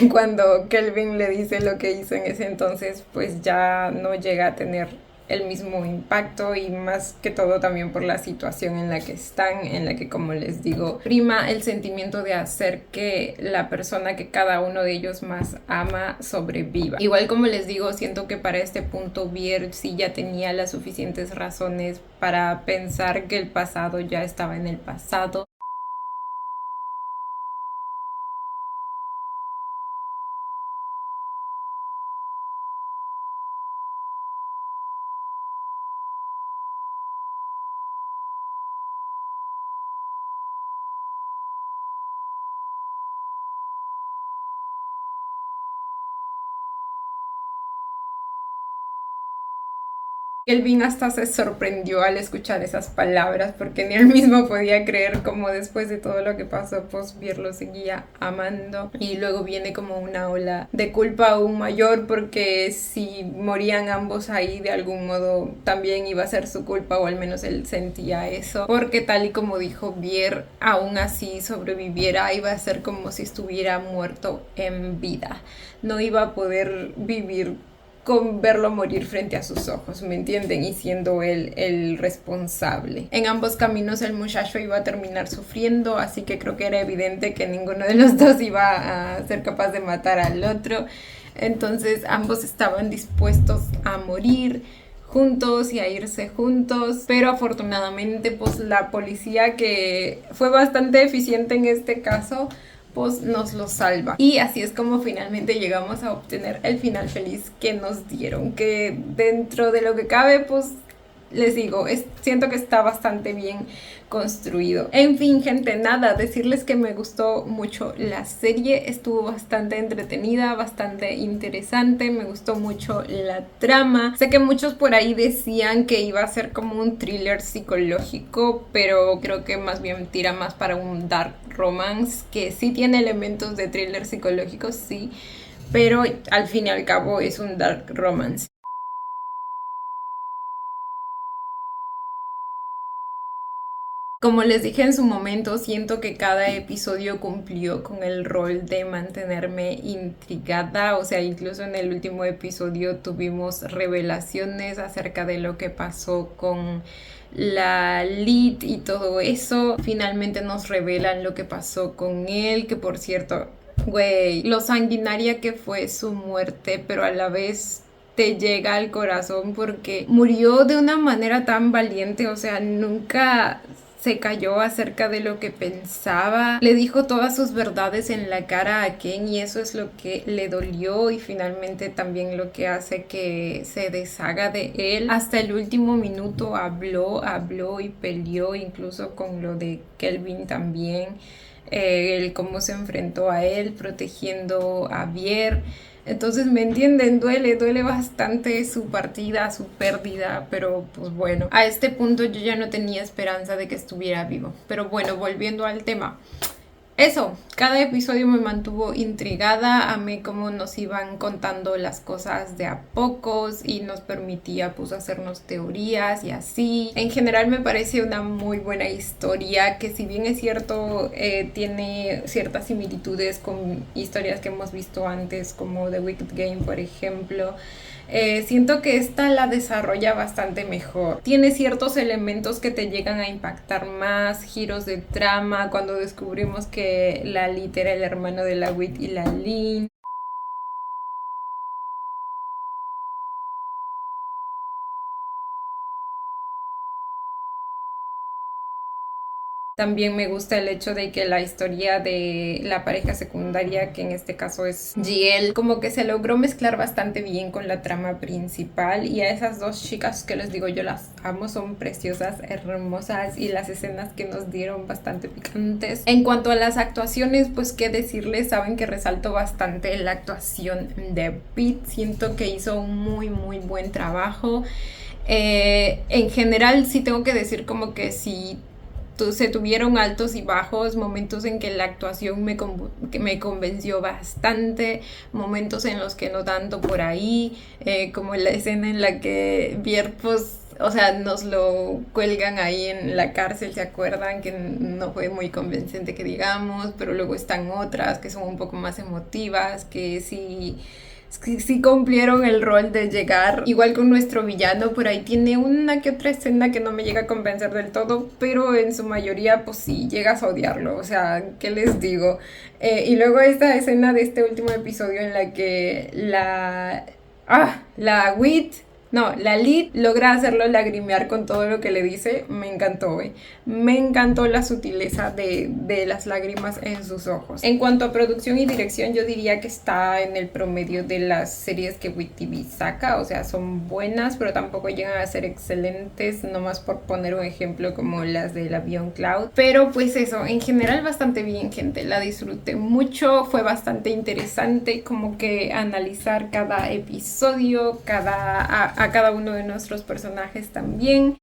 Speaker 1: cuando Kelvin le dice lo que hizo en ese entonces, pues ya no llega a tener el mismo impacto y más que todo también por la situación en la que están, en la que, como les digo, prima el sentimiento de hacer que la persona que cada uno de ellos más ama sobreviva. Igual, como les digo, siento que para este punto Vier sí ya tenía las suficientes razones para pensar que el pasado ya estaba en el pasado. Kelvin hasta se sorprendió al escuchar esas palabras porque ni él mismo podía creer cómo después de todo lo que pasó, pues Vier lo seguía amando. Y luego viene como una ola de culpa aún mayor porque si morían ambos ahí de algún modo también iba a ser su culpa, o al menos él sentía eso, porque tal y como dijo Vier, aún así sobreviviera iba a ser como si estuviera muerto en vida, no iba a poder vivir con verlo morir frente a sus ojos, ¿me entienden? Y siendo él el responsable. En ambos caminos el muchacho iba a terminar sufriendo, así que creo que era evidente que ninguno de los dos iba a ser capaz de matar al otro. Entonces ambos estaban dispuestos a morir juntos y a irse juntos, pero afortunadamente pues la policía, que fue bastante eficiente en este caso, pues nos lo salva. Y así es como finalmente llegamos a obtener el final feliz que nos dieron, que dentro de lo que cabe, pues les digo, siento que está bastante bien construido. En fin, gente, nada, decirles que me gustó mucho la serie, estuvo bastante entretenida, bastante interesante, me gustó mucho la trama. Sé que muchos por ahí decían que iba a ser como un thriller psicológico, pero creo que más bien tira más para un dark romance, que sí tiene elementos de thriller psicológico, sí, pero al fin y al cabo es un dark romance. Como les dije en su momento, siento que cada episodio cumplió con el rol de mantenerme intrigada. O sea, incluso en el último episodio tuvimos revelaciones acerca de lo que pasó con la lead y todo eso. Finalmente nos revelan lo que pasó con él, que por cierto, güey, lo sanguinaria que fue su muerte, pero a la vez te llega al corazón porque murió de una manera tan valiente. O sea, nunca se cayó acerca de lo que pensaba, le dijo todas sus verdades en la cara a Ken y eso es lo que le dolió y finalmente también lo que hace que se deshaga de él. Hasta el último minuto habló y peleó, incluso con lo de Kelvin también, el cómo se enfrentó a él protegiendo a Vier. Entonces, ¿me entienden? Duele bastante su partida, su pérdida, pero pues bueno, a este punto yo ya no tenía esperanza de que estuviera vivo. Pero bueno, volviendo al tema. Eso, cada episodio me mantuvo intrigada, amé cómo nos iban contando las cosas de a pocos y nos permitía pues hacernos teorías y así. En general me parece una muy buena historia que, si bien es cierto, tiene ciertas similitudes con historias que hemos visto antes como The Wicked Game, por ejemplo. Siento que esta la desarrolla bastante mejor. Tiene ciertos elementos que te llegan a impactar más, giros de trama, cuando descubrimos que la Lit era el hermano de la Wit y la Lin. También me gusta el hecho de que la historia de la pareja secundaria, que en este caso es GL, como que se logró mezclar bastante bien con la trama principal. Y a esas dos chicas que les digo, yo las amo, son preciosas, hermosas, y las escenas que nos dieron bastante picantes. En cuanto a las actuaciones, pues qué decirles, saben que resalto bastante la actuación de Pete. Siento que hizo un muy buen trabajo. En general sí tengo que decir como que sí se tuvieron altos y bajos, momentos en que la actuación me convenció bastante, momentos en los que no tanto por ahí, como la escena en la que Vier, pues, o sea, nos lo cuelgan ahí en la cárcel, ¿se acuerdan? Que no fue muy convincente que digamos, pero luego están otras que son un poco más emotivas, que sí cumplieron el rol de llegar. Igual con nuestro villano, por ahí tiene una que otra escena que no me llega a convencer del todo, pero en su mayoría pues sí llegas a odiarlo, o sea, ¿qué les digo? Y luego esta escena de este último episodio en la que la Lid logra hacerlo lagrimear con todo lo que le dice. Me encantó, güey. Me encantó la sutileza de las lágrimas en sus ojos. En cuanto a producción y dirección, yo diría que está en el promedio de las series que WIT TV saca. O sea, son buenas, pero tampoco llegan a ser excelentes, nomás por poner un ejemplo como las de la Beyond Cloud. Pero pues eso, en general bastante bien, gente. La disfruté mucho, fue bastante interesante como que analizar cada episodio, a cada uno de nuestros personajes también.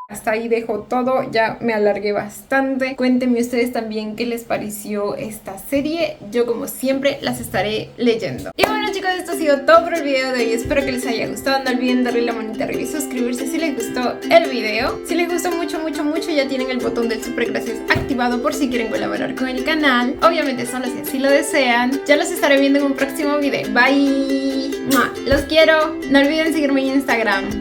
Speaker 1: Hasta ahí dejo todo, ya me alargué bastante. Cuéntenme ustedes también qué les pareció esta serie. Yo como siempre las estaré leyendo. Y bueno chicos, esto ha sido todo por el video de hoy. Espero que les haya gustado. No olviden darle la manita arriba y suscribirse si les gustó el video. Si les gustó mucho, ya tienen el botón del super gracias activado por si quieren colaborar con el canal. Obviamente solo si así lo desean. Ya los estaré viendo en un próximo video. Bye. Los quiero. No olviden seguirme en Instagram.